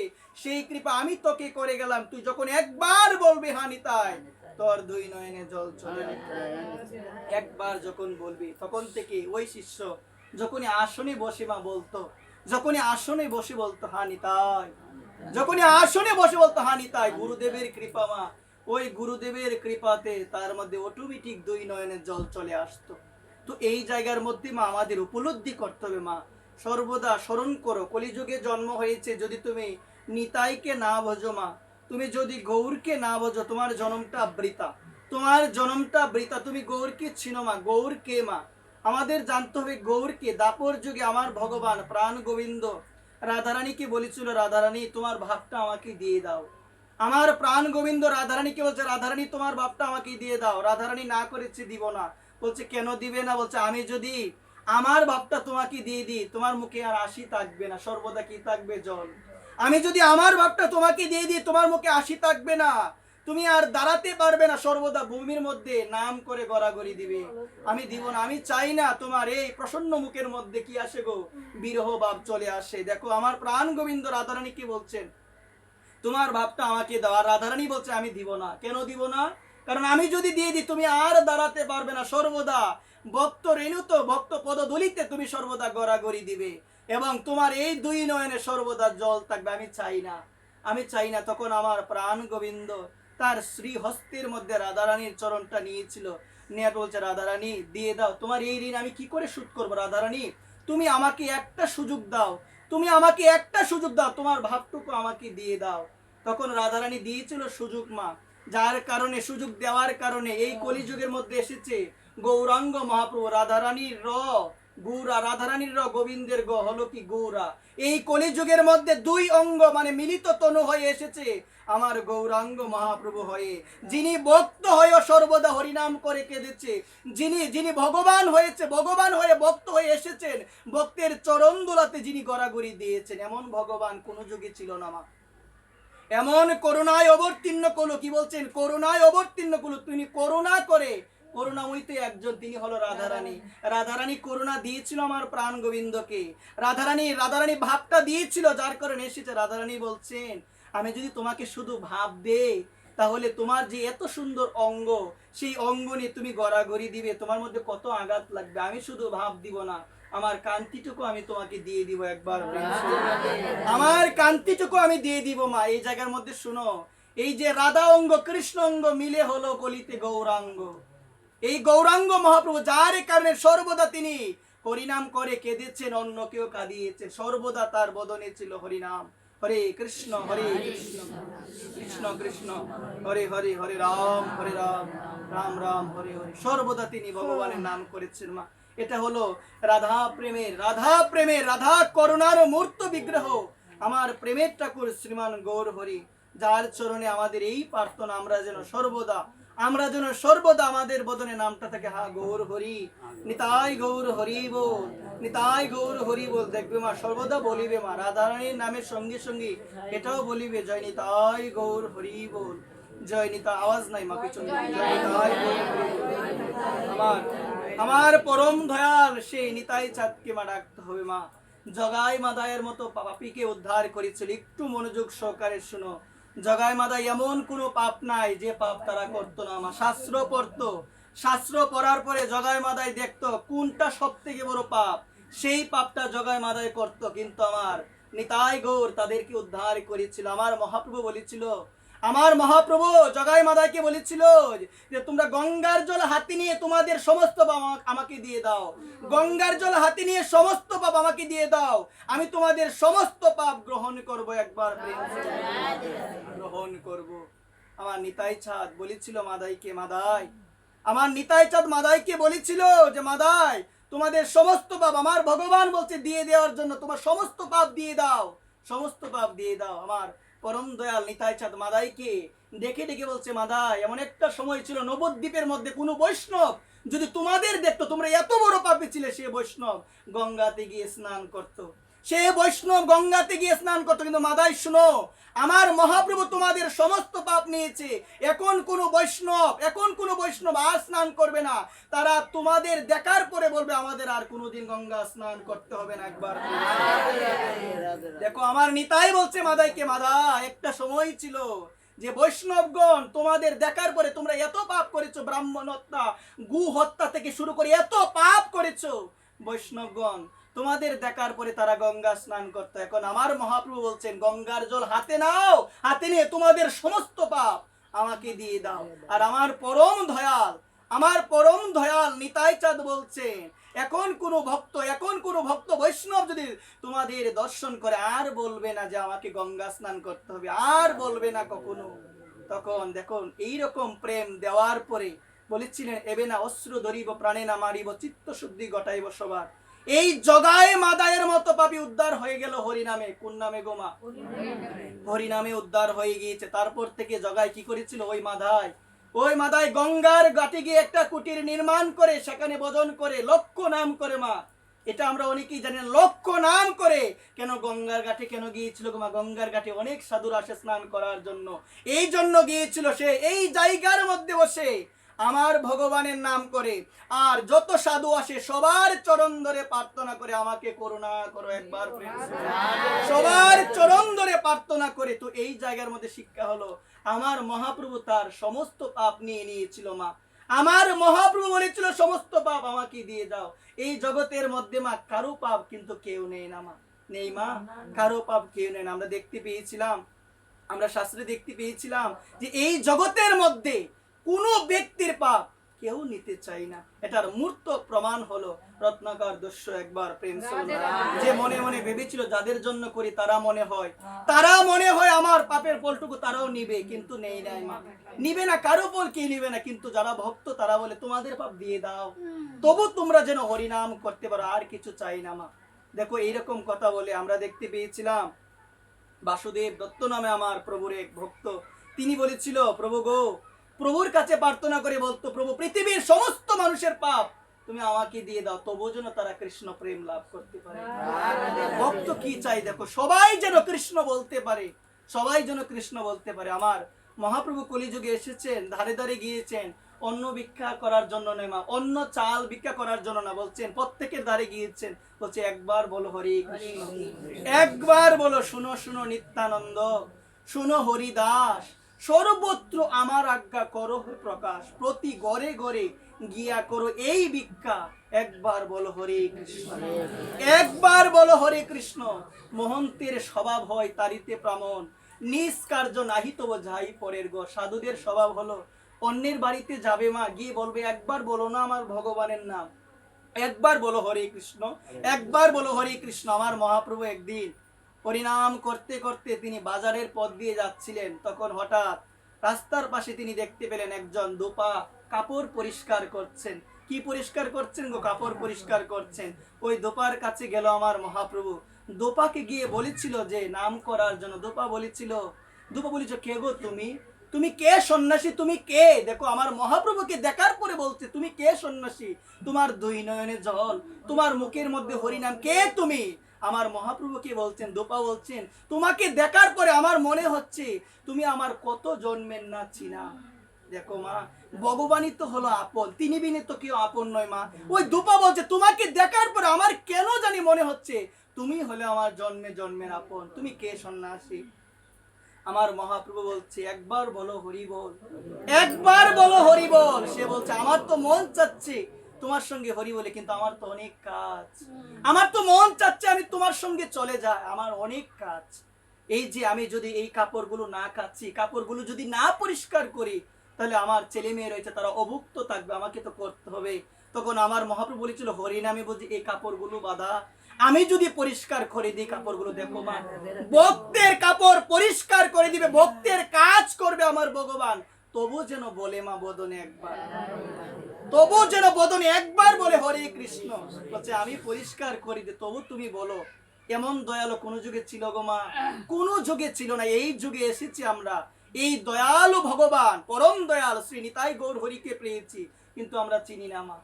সেই কৃপা আমি তোকে করে গেলাম। তুই যখন একবার বলবি হ্যাঁ নিতাই, তোর দুই নয়নে জল চলে আসবে। একবার যখন বলবি, তখন থেকে ওই শিষ্য যখনই আসনে বসে মা বলতো, যখনই আসনে বসে বলতো হ্যাঁ নিতাই, যখনই আসনে বসে বলতো হ্যাঁ নিতাই, গুরুদেবের কৃপা মা, ওই গুরুদেবের কৃপাতে তার মধ্যে অটোমেটিক দুই নয়নের জল চলে আসতো। তো এই জায়গার মধ্যে মা আমাদের উপলব্ধি করতে হবে মা, সর্বদা স্মরণ করো, কলিযুগে জন্ম হয়েছে যদি তুমি নিতাইকে না বোঝো মা, তুমি যদি গৌরকে না বোঝো, তোমার জন্মটা বৃথা, তোমার জন্মটা বৃথা। তুমি গৌরকে চিনো মা, গৌর কে মা? আমাদের জানতে হবে গৌরকে। দাপর যুগে আমার ভগবান প্রাণ গোবিন্দ রাধারানীকে বলেছিল, রাধারানী তোমার ভাবটা আমাকে দিয়ে দাও। আমার প্রাণ গোবিন্দ রাধারানীকে বলছে, রাধারানী তোমার ভাবটা আমাকে দিয়ে দাও। রাধারানী না করেছে, দিব না। বলছে, কেন দিবে না? বলছে, আমি যদি আমার ভাবটা তোমাকে দিয়ে দিই, তোমার মুখে আর হাসি থাকবে না, সর্বদা কি থাকবে? জল। আমি যদি আমার ভাবটা তোমাকে দিয়ে দিই, তোমার মুখে হাসি থাকবে না, তুমি আর দাঁড়াতে পারবে না, সর্বদা ভূমির মধ্যে নাম করে গড়াগড়ি দিবে। আমি দিব না। আমি চাই না তোমার এই প্রসন্ন মুখের মধ্যে কি আসে গো, বিরহ ভাব চলে আসে। দেখো আমার প্রাণ গোবিন্দ রাধারানী কি বলছেন, তোমার ভাবটা আমাকে দাও। আর রাধারানী বলছে, আমি দিব না। কেন দিব না? কারণ আমি যদি দিয়ে দিই, তুমি আর দাঁড়াতে পারবে না, সর্বদা ভক্ত রেণুত ভক্ত পদদলিতে তুমি সর্বদা গড়াগড়ি দিবে, এবং তোমার এই দুই নয়নে সর্বদা জল থাকবে। আমি চাই না, আমি চাই না। তখন আমার প্রাণ গোবিন্দ তার শ্রী হস্তের মধ্যে রাধারানীর চরণটা নিয়েছিল, নিয়ে বলছে, রাধারানী দিয়ে দাও, তোমার এই ঋণ আমি কি করে শোধ করবো? রাধারানী তুমি আমাকে একটা সুযোগ দাও, তুমি আমাকে একটা সুযোগ দাও, তোমার ভাবটুকু আমাকে দিয়ে দাও। তখন রাধারানী দিয়েছিল সুযোগ মা, যার কারণে, সুযোগ দেওয়ার কারণে এই কলিযুগের মধ্যে এসেছে গৌরাঙ্গ মহাপ্রভু। রাধারানীর র গৌরা, রাধারানীর র গোবিন্দের গ হলো কি গৌরা। এই কলিযুগের মধ্যে দুই অঙ্গ মানে মিলিত তনু হয়ে এসেছে আমার গৌরাঙ্গ মহাপ্রভু হয়ে, যিনি ভক্ত হয়ে সর্বদা হরিনাম করে কেঁদেছে, যিনি ভগবান হয়েছে, ভগবান হয়ে ভক্ত হয়ে এসেছেন, ভক্তের চরণ দোলাতে যিনি গড়াগড়ি দিয়েছেন, এমন ভগবান কোন যুগে ছিল না মা। এমন করুণায় অবতীর্ণ করলো, কি বলছেন, করুণায় অবতীর্ণ করলো, তিনি করুণা করে করুণাময়ী একজন, তিনি হলো রাধারানী। রাধারানী করুণা দিয়েছিল আমার প্রাণ গোবিন্দকে। রাধারানী ভাবটা দিয়েছিল, যার কারণে এসেছে। রাধারানী বলছেন, আমি যদি তোমাকে শুধু ভাব দেই, তাহলে তোমার যে এত সুন্দর অঙ্গ, সেই অঙ্গ নিয়ে তুমি গড়াগড়ি দিবে, তোমার মধ্যে কত আঘাত লাগবে। আমি শুধু ভাব দিব না, আমার কান্তিটুকু আমি তোমাকে দিয়ে দিব একবার। আমার কান্তিটুকু আমি দিয়ে দিব মা। এই জায়গার মধ্যে শুনো, এই যে রাধা অঙ্গ কৃষ্ণ অঙ্গ মিলে হলো কলিতে গৌরাঙ্গ। এই গৌরাঙ্গ মহাপ্রভু, যার কারণে সর্বদা তিনি হরিনাম করে কেঁদেছেন, অন্য কেউ কাঁদিয়েছেন, সর্বদা তার বদনে ছিল হরিনাম। হরে কৃষ্ণ কৃষ্ণ কৃষ্ণ হরে হরে, হরে রাম রাম রাম হরে হরে। সর্বদা তিনি ভগবানের নাম করেছেন মা। এটা হলো রাধা প্রেমের রাধা করুণার মূর্ত বিগ্রহ আমার প্রেমের ঠাকুর শ্রীমান গৌর হরি, যার চরণে আমাদের এই প্রার্থনা, আমরা যেন সর্বদা আমাদের বদনে নামটা থাকে, হা গৌর হরি, নিতাই গৌর হরি বল, নিতাই গৌর হরি বল। দেখবে মা, সর্বদা বলিবে মা, রাধারানীর নামের সঙ্গে সঙ্গে এটাও বলিবে, জয় নিতাই গৌর হরি বল, জয় নিতা। আওয়াজ নাই মা পিছনে, জয় নিতাই গৌর হরি বল। আমার পরম দয়াল সেই নিতাই চাঁদকে মা ডাকতে হবে মা। জগাই মাদায়ের মতো পাপীকে উদ্ধার করেছিল। একটু মনোযোগ সহকারে শুনো, জগাই মাদাই এমন কোনো পাপ নাই যে পাপ তারা করতো না মা। শাস্ত্র পড়ার পরে জগাই মাদাই দেখতো কোনটা সব থেকে বড় পাপ, সেই পাপটা জগাই মাদাই করত। কিন্তু আমার নিতাই গৌর তাদেরকে উদ্ধার করেছিল। আমার মহাপ্রভু জগাই মাদাইকে বলেছিল যে তোমরা গঙ্গার জল হাতে নিয়ে তোমাদের সমস্ত পাপ আমাকে দিয়ে দাও, গঙ্গার জল হাতে নিয়ে সমস্ত পাপ আমাকে দিয়ে দাও, আমি তোমাদের সমস্ত পাপ গ্রহণ করব, একবার গ্রহণ করব। আমার নিতাই চাঁদ বলেছিল মাদাইকে, আমার নিতাই চাঁদ মাদাইকে বলেছিল যে মাদাই, তোমাদের সমস্ত পাপ আমার ভগবান বলছে দিয়ে দেওয়ার জন্য, তোমার সমস্ত পাপ দিয়ে দাও, সমস্ত পাপ দিয়ে দাও। আমার পরম দয়াল নিতাই চাঁদ মাদাইকে ডেকে বলছে, মাদাই, এমন একটা সময় ছিল নবদ্বীপের মধ্যে কোনো বৈষ্ণব যদি তোমাদের দেখতো তোমরা এত বড় পাপী ছিলে, সে বৈষ্ণব গঙ্গাতে গিয়ে স্নান করতো, কিন্তু মাদাই শুনো, আমার মহাপ্রভু তোমাদের সমস্ত পাপ নিয়েছে। এখন কোন বৈষ্ণব আর স্নান করবে না। তারা তোমাদের দেখার পরে বলবে আমাদের আর কোনোদিন গঙ্গা স্নান করতে হবে না। একবার দেখো, আমার নিতাই বলছে মাদাইকে, মাদাই, একটা সময় ছিল যে বৈষ্ণবগণ তোমাদের দেখার পরে তোমরা এত পাপ করেছো, ব্রাহ্মণ হত্যা, গু হত্যা থেকে শুরু করে এত পাপ করেছো, বৈষ্ণবগণ তোমাদের দেখার পরে তারা গঙ্গা স্নান করতো। এখন আমার মহাপ্রভু বলছেন, গঙ্গার জল হাতে নাও, হাতে নিয়ে তোমাদের সমস্ত পাপ আমাকে দিয়ে দাও। আর আমার পরম দয়াল নিতাই চাঁদ বলছেন, এখন কোন ভক্ত বৈষ্ণব যদি তোমাদের দর্শন করে, আর বলবে না যে আমাকে গঙ্গা স্নান করতে হবে, আর বলবে না কখনো। তখন দেখুন, এইরকম প্রেম দেওয়ার পরে বলেছিলেন, এবে না অশ্রু ধরিব, প্রাণে না মারিব, চিত্ত শুদ্ধি ঘটাইব সবার। এই জগাই মাদায়ের মতো পাপী উদ্ধার হয়ে গেল হরিনামে। কোন নামে গোমা? হরিনামে উদ্ধার হয়ে গিয়েছে। তারপর থেকে জগাই কি করেছিল? ওই মাদাই গঙ্গার ঘাটে গিয়ে একটা কুটির নির্মাণ করে সেখানে ভজন করে, লক্ষ নাম করে মা। এটা আমরা অনেকেই জানি না, লক্ষ নাম করে। কেন গঙ্গার ঘাটে কেন গিয়েছিল গোমা? গঙ্গার ঘাটে অনেক সাধুরা আসে স্নান করার জন্য, এই জন্য গিয়েছিল সে। এই জায়গার মধ্যে বসে আমার ভগবানের নাম করে, আর যত সাধু আসে সবার চরণ ধরে প্রার্থনা করে, আমাকে করুণা করো একবার, সবার চরণ ধরে প্রার্থনা করে। তো এই জায়গার মধ্যে শিক্ষা হলো, আমার মহাপ্রভু তার সমস্ত পাপ নিয়ে নিয়েছিল মা। আমার মহাপ্রভু বলেছিল সমস্ত পাপ আমাকে দিয়ে দাও। এই জগতের মধ্যে মা কারো পাপ কিন্তু কেউ নেই না মা, নেই মা, কারো পাপ কেউ নেই না। আমরা শাস্ত্রে দেখতে পেয়েছিলাম যে এই জগতের মধ্যে কোনো ব্যক্তির পাপ কেউ নিতে চাই না। এটার মূর্ত প্রমাণ হলো রত্নাকর দস্যু। একবার প্রেম যে মনে মনে ভেবেছিল যাদের জন্য করি তারা মনে হয় আমার পাপের ফলটুকু তারাও নিবে, কিন্তু নেই নাই মা, নিবে না, কারো ফল কে নিবে না। কিন্তু যারা ভক্ত তারা বলে তোমাদের পাপ দিয়ে দাও, তবু তোমরা যেন হরিনাম করতে পারো, আর কিছু চাই না মা। দেখো, এইরকম কথা বলে আমরা দেখতে পেয়েছিলাম বাসুদেব দত্ত নামে আমার প্রভুর এক ভক্ত, তিনি বলেছিল, প্রভু গো, প্রভুর কাছে প্রার্থনা করে বলতো, প্রভু পৃথিবীর সমস্ত মানুষের পাপ তুমি আমাকে দিয়ে দাও, তবু যেন তারা কৃষ্ণ প্রেম লাভ করতে পারে। ভক্ত কি চাই দেখো, সবাই যেন কৃষ্ণ বলতে পারে, সবাই যেন কৃষ্ণ বলতে পারে। আমার মহাপ্রভু কলিযুগে এসেছেন, ধারে ধারে গিয়েছেন অন্ন ভিক্ষা করার জন্য নয় মা, অন্য চাল ভিক্ষা করার জন্য না, বলছেন প্রত্যেকের ধারে গিয়েছেন, বলছে একবার বলো হরে কৃষ্ণ, একবার বলো শুনো শুনো নিত্যানন্দ, শুনো হরিদাস, সর্বত্র আমার আজ্ঞা করো প্রকাশ, প্রতি ঘরে ঘরে গিয়া করো এই ভিক্ষা, একবার বলো হরে কৃষ্ণ, একবার বলো হরে কৃষ্ণ। মহন্তের স্বভাব হয় তারিতে প্রামণ, নিজ কার্য নাহি তব যাই পরের গো। সাধুদের স্বভাব হলো অন্যের বাড়িতে যাবে মা, গিয়ে বলবে একবার বলো না আমার ভগবানের নাম, একবার বলো হরে কৃষ্ণ, একবার বলো হরে কৃষ্ণ। আমার মহাপ্রভু একদিন হরিনাম করতে করতে তিনি বাজারের পথ দিয়ে যাচ্ছিলেন, তখন হঠাৎ রাস্তার পাশে তিনি দেখতে পেলেন একজন দোপা কাপড় পরিষ্কার করছেন। কি পরিষ্কার করছেন গো? কাপড় পরিষ্কার করছেন। ওই দোপার কাছে গেল আমার মহাপ্রভু, দোপাকে গিয়ে বলেছিল যে নাম করার জন্য। দোপা বলেছিল, কে গো তুমি? তুমি কে সন্ন্যাসী? তুমি কে? দেখো আমার মহাপ্রভুকে দেখার পরে বলছে তুমি কে সন্ন্যাসী? তোমার দুই নয়নে জল, তোমার মুখের মধ্যে হরিনাম, কে তুমি? আমার মহাপ্রভুকে বলছেন, দোপা বলছেন তোমাকে দেখার পরে আমার মনে হচ্ছে তুমি আমার কত জন্মের না চিনা। দেখো মা, ভগবানই তো হলো আপন, তিনি বিনে তো কেউ আপন নয় মা। ওই দোপা বলছে তোমাকে দেখার পরে আমার কেন জানি মনে হচ্ছে তুমি হলে আমার জন্মে জন্মের আপন। তুমি কে সন্ন্যাসী? আমার মহাপ্রভু বলছে একবার বলো হরি বল, একবার বলো হরি বল। সে বলছে আমার তো মন চাচ্ছে তোমার সঙ্গে হরি বলে, কিন্তু আমার তো অনেক কাজ, আমার তো মন চাচ্ছে আমি তোমার সঙ্গে চলে যাই, আমার অনেক কাজ। এই যে আমি যদি এই কাপড়গুলো না কাচ্ছি, কাপড়গুলো যদি না পরিষ্কার করি, তাহলে আমার ছেলে মেয়ে রয়েছে তারা অভুক্ত থাকবে, আমাকে তো করতে হবে। তখন আমার মহাপ্রভু বলেছিল হরি নামে বুঝি এই কাপড়গুলো বাঁধা, আমি যদি পরিষ্কার করে দিই কাপড়গুলো, দেখো মা ভক্তের কাপড় পরিষ্কার করে দিবে, ভক্তের কাজ করবে আমার ভগবান, তবু যেন বলে মা বদনে একবার, তবু যেন বদনে একবার বলে হরে কৃষ্ণ। বলছে আমি পরিষ্কার করে দিই তবু তুমি বলো। এমন দয়ালু কোন যুগে ছিল গো মা? কোন যুগে ছিল না, এই যুগে এসেছি আমরা। এই দয়ালু ভগবান পরম দয়াল শ্রী নিতাই গৌর হরিকে পেয়েছি, কিন্তু আমরা চিনি না মা,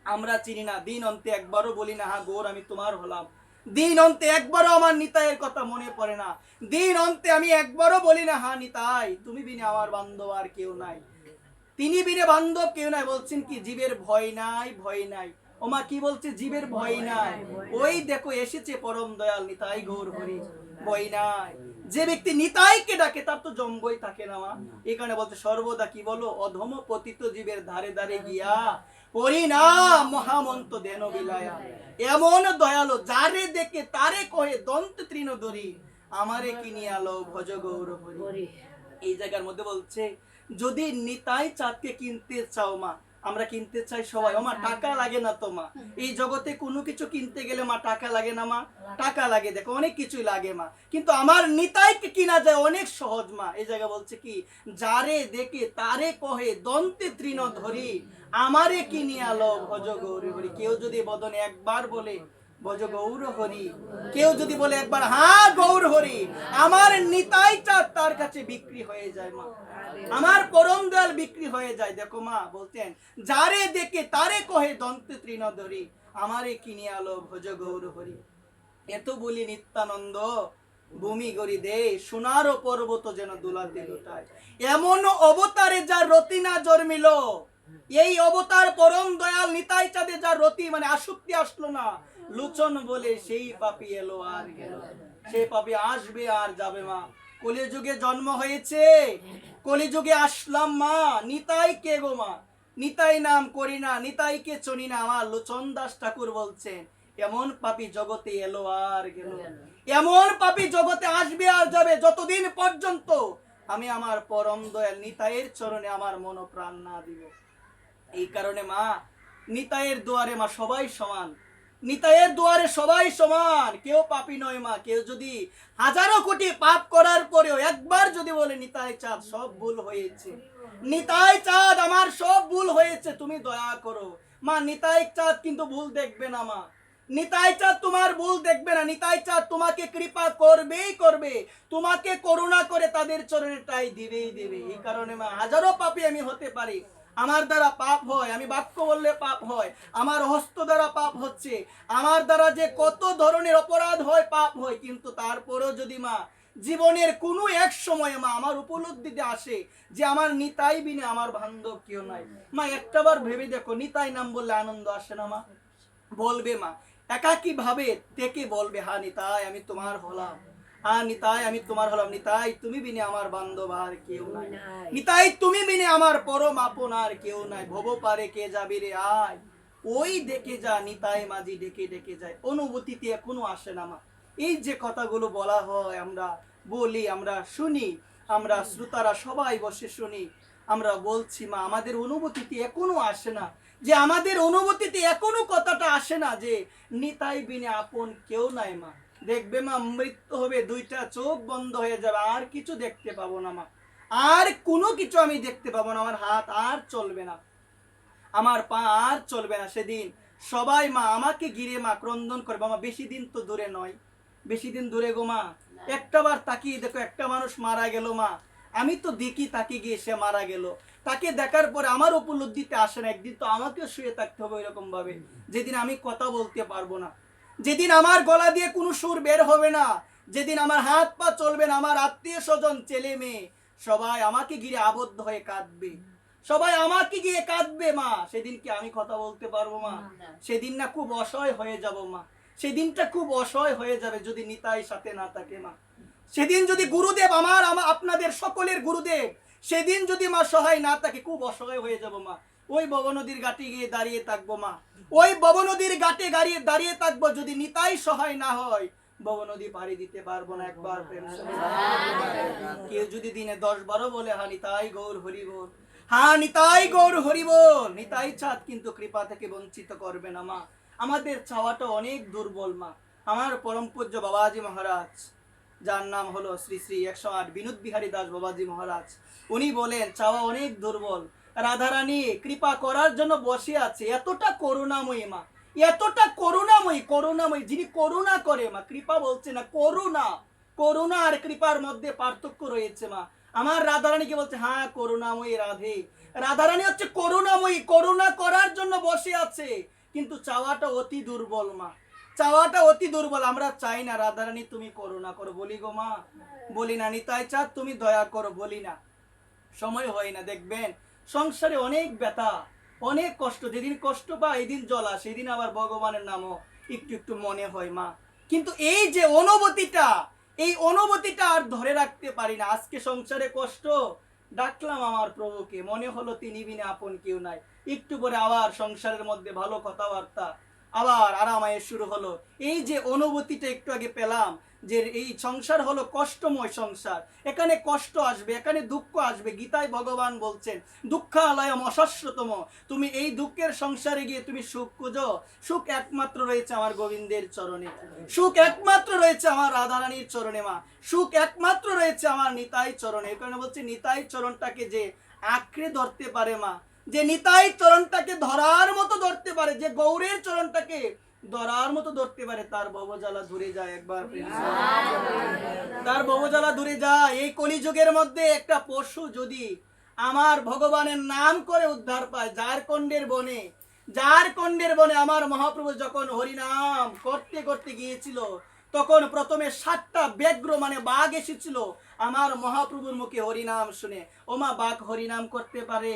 আমরা চিনি না। দিন অন্তে একবারও বলি না হ্যাঁ গৌর আমি তোমার হলাম, দিন অন্তে একবারও আমার নিতাইয়ের কথা মনে পড়ে না, দিন অন্তে আমি একবারও বলি না হ্যাঁ নিতাই তুমি বিনে আমার বান্ধব আর কেউ নাই, তিনি বিনে বান্ধব কেউ নাই। বলছেন কি জীবের ভয় নাই, ভয় নাই। ওমা কি বলছে? জীবের ভয় নাই। ওই দেখো এসেছে পরম দয়াল নিতাই গৌর হরি, ভয় নাই। যে ব্যক্তি নিতাইকে ডাকে তার তো জম্বই থাকে না মা। এখানে বলছে সর্বদা কি বলো অধম পতিত জীবের ধারে ধারে গিয়া হরি নাম মহামন্ত্র দেন বিলায়া। এমন দয়ালু যারে দেখে তারে কহে দন্ত তৃণ ধরি, আমারে কিনি আলো ভজ গৌর হরি। এই জায়গার মধ্যে বলছে যদি নিতাই চাঁদকে কিনতে চাও মা, আমরা কিনতে চাই সবাই, মা টাকা লাগে না তো মা, এই জগতে কোনো কিছু কিনতে গেলে মা টাকা লাগে না মা? টাকা লাগে, দেখো অনেক কিছুই লাগে মা, কিন্তু আমার নিতাইকে কিনা যায় অনেক সহজ মা। এই জায়গা বলছে কি যারে দেখে তারে কহে দন্তে তৃণ ধরি, আমারে কিনি আলো ভজ গৌর হরি। কেউ যদি বদনে একবার বলে ভজ গৌর হরি, কেউ যদি বলে একবার হ্যাঁ গৌর হরি, আমার নিতাই চাঁদ তার কাছে বিক্রি হয়ে যায় মা, আমার পরম দয়াল বিক্রি হয়ে যায়। দেখো মা বলতেন যারে দেখে তারে কহে দন্তে তৃণ ধরি, আমারে কিনি আলো ভজ গৌর হরি। এত বলি নিত্যানন্দ ভূমি গড়ি দে, সোনার পর্বত যেন দুলাতে লুটায়। এমন অবতারে যা রতি না জন্মিল, এই অবতার পরম দয়াল নিতাই চাঁদে যা রতি মানে আসক্তি আসলো না, লোচন বলে সেই পাপি এলো আর গেল, সেই পাপি আসবে আর যাবে মা। কলিযুগে জন্ম হয়েছে, কলিযুগে আসলাম মা। নিতাই কে গো মা? নিতাই নাম করি না, নিতাইকে চনি না। আমার লোচন দাস ঠাকুর বলছেন এমন পাপি জগতে এলো আর গেল, এমন পাপি জগতে আসবে আর যাবে যতদিন পর্যন্ত আমি আমার পরম দয়াল নিতাইয়ের চরণে আমার মন প্রাণ না দিব। এই কারণে মা নিতাইয়ের দুয়ারে মা সবাই সমান, নিতাইয়ের দুয়ারে সবাই সমান, কেউ পাপী নয় মা। কেউ যদি হাজারো কোটি পাপ করার পরেও একবার যদি বলে নিতাই চাঁদ সব ভুল হয়েছে, নিতাই চাঁদ আমার সব ভুল হয়েছে, তুমি দয়া করো মা। নিতাই চাঁদ কিন্তু ভুল দেখবে না মা, নিতাই চাঁদ তোমার ভুল দেখবে না। নিতাই চাঁদ তোমাকে কৃপা করবেই করবে, তোমাকে করুণা করে তাদের চরণে তাই দিবেই দেবে। এই কারণে মা হাজারো পাপী আমি হতে পারি, আমার দ্বারা পাপ হয়, আমি বাক্য বললে পাপ হয়, আমার হস্ত দ্বারা পাপ হচ্ছে, আমার দ্বারা যে কত ধরনের অপরাধ হয় পাপ হয়, কিন্তু তারপরেও যদি মা জীবনের কোনো এক সময় মা আমার উপলব্ধিতে আসে যে আমার নিতাই বিনে আমার বান্ধব কেউ নাই, মা একটাবার ভেবে দেখো, নিতাই নাম বললে আনন্দ আসে না মা? বলবে মা, একাকী ভাবে থেকে বলবে, হা নিতাই আমি তোমার হলাম, হা নিতাই আমি তোমার হলাম, নিতাই তুমি বিনে আমার বান্ধব আর কেউ নাই, নিতাই তুমি বিনে আমার পরম আপন আর কেউ নাই, ভব পারে কে যাবি রে আয়, ওই ডেকে যা নিতাই মাঝি ডেকে ডেকে যায়। অনুভূতিতে এখনো আসে না মা? এই যে কথাগুলো বলা হয়, আমরা বলি, আমরা শুনি, আমরা শ্রোতারা সবাই বসে শুনি, আমরা বলছি মা, আমাদের অনুভূতিতে এখনো আসে না, যে আমাদের অনুভূতিতে এখনো কথাটা আসে না যে নিতাই বিনে আপন কেউ নাই মা। দেখবে মা, মৃত্যু হবে, দুইটা চোখ বন্ধ হয়ে যাবে, আর কিছু দেখতে পাবো না মা, আর কোনো কিছু আমি দেখতে পাবো না, আমার হাত আর চলবে না, আমার পা আর চলবে না। সেদিন সবাই মা আমাকে ঘিরে মা ক্রন্দন করবে। মা বেশি দিন তো দূরে নয়, বেশি দিন দূরে গো মা। একটাবার তাকিয়ে দেখো, একটা মানুষ মারা গেল মা, আমি তো দেখি তাকে গিয়ে সে মারা গেল, তাকে দেখার পরে আমার উপলব্ধিতে আসে না, একদিন তো আমাকেও শুয়ে থাকতে হবে এরকম ভাবে, যেদিন আমি কথা বলতে পারবো না, যেদিন আমার গলা দিয়ে কোনো সুর বের হবে না, যেদিন আমার হাত পা চলবে না, আমার আত্মীয় স্বজন ছেলে মেয়ে সবাই আমাকে ঘিরে আবদ্ধ হয়ে কাঁদবে, সবাই আমাকে গিয়ে কাঁদবে মা, সেদিন কি আমি কথা বলতে পারবো মা? সেদিন না খুব অসহায় হয়ে যাব মা, সেদিনটা খুব অসহায় হয়ে যাবে যদি নিতাই সাথে না থাকে মা। সেদিন যদি গুরুদেব আমার আপনাদের সকলের গুরুদেব সেদিন যদি মা সহায় না থাকে, খুব অসহায় হয়ে যাব মা। ওই ভব নদীর ঘাটে গিয়ে দাঁড়িয়ে থাকবো মা, ওই ভব নদীর ঘাটে দাঁড়িয়ে থাকবো, যদি নিতাই সহায় না হয় ভব নদী পাড়ি দিতে পারবো না। একবার প্রেম কেউ যদি দিনে 10-12 বলে, হা নিতাই গৌর হরি বল, হা নিতাই গৌর হরি বল, নিতাই চাঁদ কিন্তু কৃপা থেকে বঞ্চিত করবে না মা। আমাদের চাওয়াটা অনেক দুর্বল মা। আমার পরম পূজ্য বাবাজি মহারাজ, যার নাম হলো শ্রী শ্রী 108 বিনোদ বিহারী দাস বাবাজি মহারাজ, উনি বলেন চাওয়া অনেক দুর্বল, রাধারানী কৃপা করার জন্য বসে আছে, এতটা করুণাময়ী মা, এতটা করুণাময়ী, করুণাময়ী, যিনি করুণা করে মা, কৃপা বলছে না, করুণা। করুণা আর কৃপার মধ্যে পার্থক্য রয়েছে মা। আমার রাধারানীকে বলছে হ্যাঁ করুণাময়ী রাধে, রাধারানী হচ্ছে করুণাময়ী, করুণা করার জন্য বসে আছে, কিন্তু চাওয়াটা অতি দুর্বল মা, চাওয়াটা অতি দুর্বল। আমরা চাই না রাধারানী তুমি করুণা করো, বলি গো মা, বলি না, নিতাই চাঁদ তুমি দয়া করো, বলি না, সময় হয় না। দেখবেন সংসারে অনেক ব্যথা, অনেক কষ্ট, যেদিন কষ্ট পায় এদিন জ্বলা, সেদিন আবার ভগবানের নামও একটু একটু মনে হয় মা। কিন্তু এই যে অনুভূতিটা, এই অনুভূতিটা আর ধরে রাখতে পারি না। আজকে সংসারে কষ্ট, ডাকলাম আমার প্রভুকে, মনে হলো তিনি বিনা আপন কেউ নাই, একটু পরে আবার সংসারের মধ্যে ভালো কথাবার্তা, আবার আরামায় শুরু হলো। এই যে অনুভূতিটা একটু আগে পেলাম, যে এই সংসার হলো কষ্টময় সংসার, এখানে কষ্ট আসবে, এখানে দুঃখ আসবে। গীতায় ভগবান বলছেন দুঃখালয়ম অশাশ্বতম, তুমি এই দুঃখের সংসারে গিয়ে তুমি সুখ খুঁজো, সুখ একমাত্র রয়েছে আমার গোবিন্দের চরণে, সুখ একমাত্র রয়েছে আমার রাধারানীর চরণে মা, সুখ একমাত্র রয়েছে আমার নিতাই চরণে। এই কারণে বলছে নিতাই চরণটাকে যে আঁকড়ে ধরতে পারে মা, যে নিতাই চরণটাকে ধরার মতো ধরতে পারে, যে গৌরের চরণটাকে ধরার মতো ধরতে পারে, তার ভবজ্বালা দূরে যায়। একবার তার ভবজ্বালা দূরে যায়। এই কলিযুগের মধ্যে একটা পশু যদি আমার ভগবানের নাম করে উদ্ধার পায়, ঝাড়খণ্ডের বনে, ঝাড়খণ্ডের বনে আমার মহাপ্রভু যখন হরিনাম করতে করতে গিয়েছিল, তখন প্রথমে 7টা ব্যাঘ্র মানে বাঘ এসেছিল আমার মহাপ্রভুর মুখে হরিনাম শুনে। ওমা, বাঘ হরিনাম করতে পারে?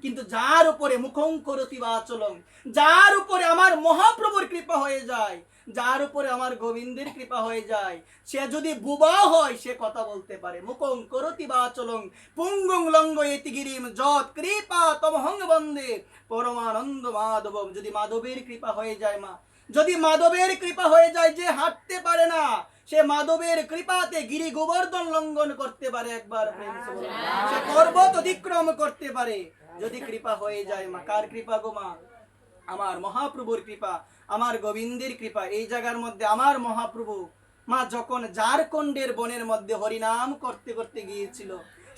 কিন্তু যার উপরে মুখং করতি বাচলং, যার উপরে আমার মহাপ্রভুর কৃপা হয়ে যায়, যার উপরে আমার গোবিন্দের কৃপা হয়ে যায়, সে যদি বুবা হয় সে কথা বলতে পারে। মুখং করতি বাচলং পুঙ্গুং লঙ্গ এতি গিরিম যৎ কৃপা তমহং বন্দে পরমানন্দ মাধবম। যদি মাধবের কৃপা হয়ে যায় মা, যদি মাধবের কৃপা হয়ে যায়, যে হাঁটতে পারে না সে মাধবের কৃপাতে গিরি গোবর্ধন লঙ্ঘন করতে পারে। একবার সে পর্বত অতিক্রম করতে পারে যদি কৃপা হয়ে যায় মা। কার কৃপা গো মা? আমার মহাপ্রভুর কৃপা, আমার গোবিন্দের কৃপা। এই জায়গার মধ্যে আমার মহাপ্রভু মা যখন ঝাড়খণ্ডের বনের মধ্যে হরিনাম করতে করতে গিয়েছিল,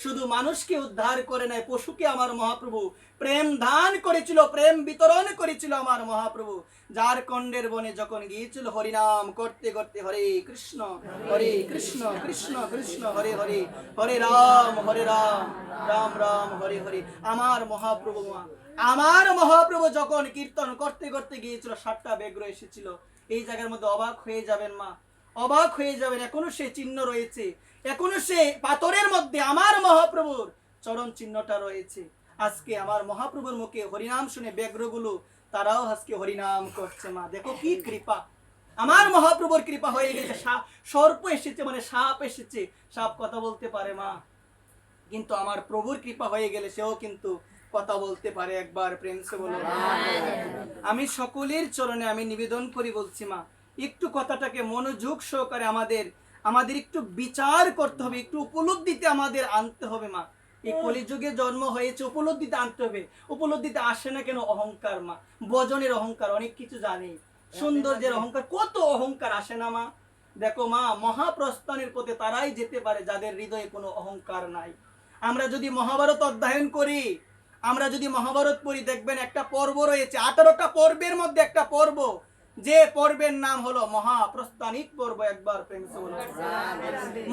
শুধু মানুষকে উদ্ধার করে নাই, পশুকে আমার মহাপ্রভু প্রেম দান করেছিল, প্রেম বিতরণ করেছিল আমার মহাপ্রভু। ঝাড়খণ্ডের বনে যখন গিয়েছিল হরিনাম করতে করতে, হরে কৃষ্ণ কৃষ্ণ কৃষ্ণ হরে হরে, হরে রাম রাম রাম হরে হরে। আমার মহাপ্রভু মা, আমার মহাপ্রভু যখন কীর্তন করতে করতে গিয়েছিল, 7টা ব্যাঘ্র এসেছিল। এই জায়গার মধ্যে অবাক হয়ে যাবেন মা, অবাক হয়ে যাবেন, এখনো সে চিহ্ন রয়েছে, এখনো সে পাথরের মধ্যে আমার মহাপ্রভুর চরণ চিহ্নটা রয়েছে। আজকে আমার মহাপ্রভুর মুখে হরিনাম শুনে ব্যাঘ্রগুলো তারাও আজকে হরিনাম করছে। মা দেখো কি কৃপা, আমার মহাপ্রভুর কৃপা হয়ে গেছে। সর্প এসেছে, মানে সাপ এসেছে, সাপ কথা বলতে পারে মা, কিন্তু আমার প্রভুর কৃপা হয়ে গেলে সেও কিন্তু কথা বলতে পারে। একবার প্রেম সে বলো। আমি সকলের চরণে আমি নিবেদন করি বলছি মা, একটু কথাটাকে মনোযোগ সহকারে আমাদের একটু বিচার করতে হবে, একটু উপলব্ধিতে আমাদের আনতে হবে মা। এই কলিযুগে জন্ম হয়েছে, উপলব্ধিতে আনতে হবে। উপলব্ধিতে আসে না কেন? অহংকার মা, বজনের অহংকার, অনেক কিছু জানি, সৌন্দর্যের অহংকার, কত অহংকার আসে না মা। দেখো মা, মহাপ্রস্থানের পথে তারাই যেতে পারে যাদের হৃদয়ে কোনো অহংকার নাই। আমরা যদি মহাভারত অধ্যয়ন করি, আমরা যদি মহাভারত পড়ি, দেখবেন একটা পর্ব রয়েছে, 18টা পর্বের মধ্যে একটা পর্ব, যে পর্বের নাম হলো মহাপ্রস্থানিক পর্ব। একবার প্রেম সে বলো।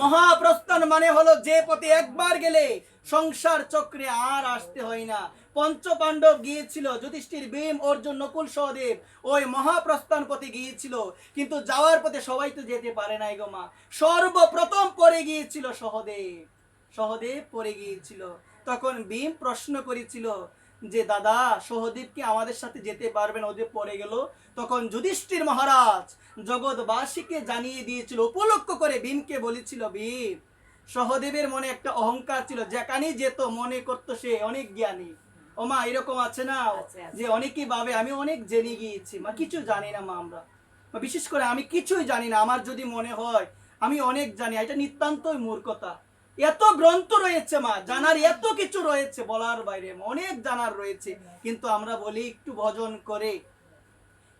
মহাপ্রস্থান মানে হলো যে পথে একবার গেলে সংসার চক্রে আর আসতে হয় না। পঞ্চ পাণ্ডব গিয়েছিল, যুধিষ্ঠির, ভীম, অর্জুন, নকুল, সহদেব, ওই মহাপ্রস্থান পথে গিয়েছিল, কিন্তু যাওয়ার পথে সবাই তো যেতে পারে নাই গো মা। সর্বপ্রথম পড়ে গিয়েছিল সহদেব, সহদেব পড়ে গিয়েছিল। তখন ভীম প্রশ্ন করেছিল যে দাদা, সহদেব কি আমাদের সাথে যেতে পারবেন? ওদের পড়ে গেল। তখন যুধিষ্ঠির মহারাজ জগৎবাসীকে জানিয়ে দিয়েছিল, উপলক্ষ করে ভীমকে বলেছিল, ভীম, সহদেবের মনে একটা অহংকার ছিল, যেখানে যেত মনে করতো সে অনেক জ্ঞানী। ও মা, এরকম আছে না যে অনেকেই ভাবে আমি অনেক জেনে গিয়েছি। মা, কিছু জানি না মা, আমরা বিশেষ করে আমি কিছুই জানি না। আমার যদি মনে হয় আমি অনেক জানি, এটা নিতান্তই মূর্খতা। এত গ্রন্থ রয়েছে মা, জানার এত কিছু রয়েছে, বলার বাইরে অনেক জানার রয়েছে, কিন্তু আমরা বলি একটু ভজন করে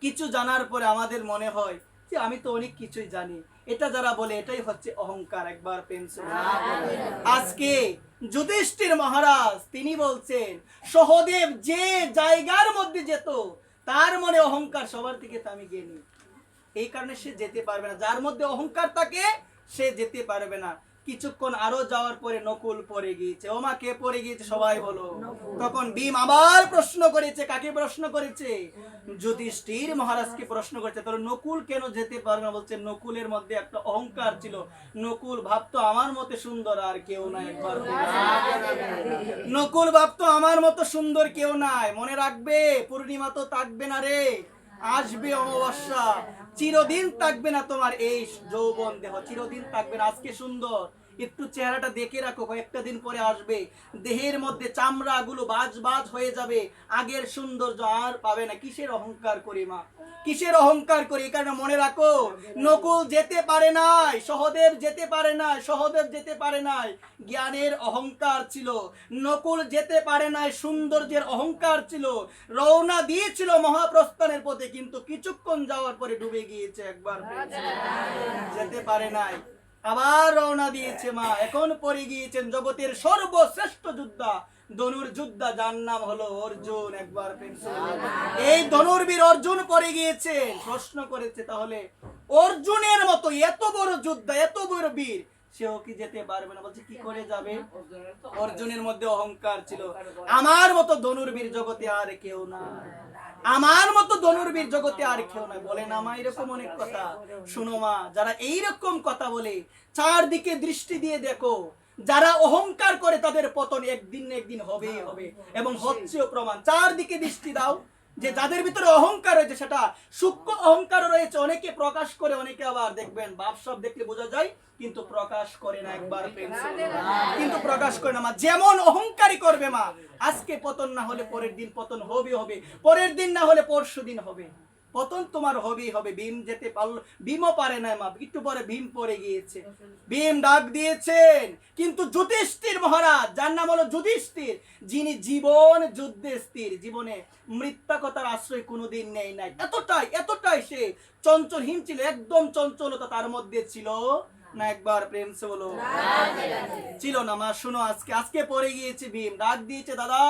কিছু জানার পরে আমাদের মনে হয় যে আমি তো অনেক কিছুই জানি। এটা যারা বলে এটাই হচ্ছে অহংকার। একবার প্রেম সে। আজকে যুধিষ্ঠির মহারাজ তিনি বলছেন, সহদেব যে জায়গার মধ্যে যেত তার মনে অহংকার সবার থেকে আমি জ্ঞানী, এই কারণে সে যেতে পারবে না। যার মধ্যে অহংকার থাকে সে যেতে পারবে না। কিছুক্ষণ আরো যাওয়ার পরে নকুল পড়ে গিয়েছে। ও মা, কে পড়ে গিয়েছে সবাই বলো। তখন ভীম আবার প্রশ্ন করেছে। কাকে প্রশ্ন করেছে? যুধিষ্ঠির মহারাজকে প্রশ্ন করেছে, তাহলে নকুল কেন যেতে পারবে না? বলছে নকুলের মধ্যে একটা অহংকার ছিল। নকুল ভাবতো আমার মতে সুন্দর আর কেউ নাই। একবার নকুল ভাবতো আমার মতো সুন্দর কেউ নাই। মনে রাখবে, পূর্ণিমা তো থাকবে না রে, আসবে অমাবস্যা, চিরদিন থাকবে না তোমার এই যৌবন দেহ, চিরদিন থাকবে না। আজকে সুন্দর, একটু চেহারাটা দেখে রাখো, কয়েকটা দিন পরে আসবে দেহের মধ্যে চামড়া গুলো বাজ বাজ হয়ে যাবে, আগের সৌন্দর্য আর পাবে না। কিসের অহংকার করি মা, কিসের অহংকার করি? এই কারণে মনে রাখো, নকুল যেতে পারে নাই, সহদেব যেতে পারে নাই, সহদেব যেতে পারে নাই, জ্ঞানের অহংকার ছিল। নকুল যেতে পারে নাই, সৌন্দর্যের অহংকার ছিল। রওনা দিয়েছিল মহাপ্রস্থানের পথে, কিন্তু কিছুক্ষণ যাওয়ার পরে ডুবে গিয়েছে। একবার যেতে পারে নাই, আবার রওনা দিয়েছে মা। এখন পড়ে গিয়েছেন জগতের সর্বশ্রেষ্ঠ যোদ্ধা, ধনুর্যোদ্ধা, যার নাম হলো অর্জুন। একবার এই ধনুর্বীর অর্জুন পড়ে গিয়েছেন। প্রশ্ন করেছে, তাহলে অর্জুনের মতো এত বড় যোদ্ধা, এত বড় বীর, সেও কি যেতে পারবে না? বলছে কি করে যাবে? অর্জুনের মধ্যে অহংকার ছিল, আমার মতো ধনুর্বীর জগতে আর কেউ না, আমার মতো ধনুর্বীর জগতে আর কেউ নাই। বলে না মা এরকম অনেক কথা। শুনো মা, যারা এইরকম কথা বলে, চারদিকে দৃষ্টি দিয়ে দেখো, যারা অহংকার করে তাদের পতন একদিন না একদিন হবেই হবে, এবং হচ্ছেও প্রমাণ। চারদিকে দৃষ্টি দাও, যে যাদের ভিতরে অহংকার রয়েছে, সেটা সূক্ষ্ম অহংকার রয়েছে, অনেকে প্রকাশ করে, অনেকে আবার দেখবেন ভাবসাব দেখলে বোঝা যায় কিন্তু প্রকাশ করে না। একবার কিন্তু প্রকাশ করে না মা। যেমন অহংকারী করবে মা, আজকে পতন না হলে পরের দিন পতন হবে হবে, পরের দিন না হলে পরশু দিন হবে, পতন তোমার হবেই হবে। ভীম যেতে পারলো, ভীমও পারে না মা, একটু পরে ভীম পড়ে গিয়েছে। ভীম ডাক দিয়েছেন, কিন্তু যুধিষ্ঠির মহারাজ, যার নাম হলো যুধিষ্ঠির, যিনি জীবন যুদ্ধে স্থির, জীবনে মৃত্যা কথার আশ্রয় কোনোদিন নেই নাই, এতটাই সে চঞ্চলহীন ছিল, একদম চঞ্চলতা তার মধ্যে ছিল না। একবার প্রেম সে বলো। ছিল না মা। শুনো, আজকে পড়ে গিয়েছে ভীম, ডাক দিয়েছে, দাদা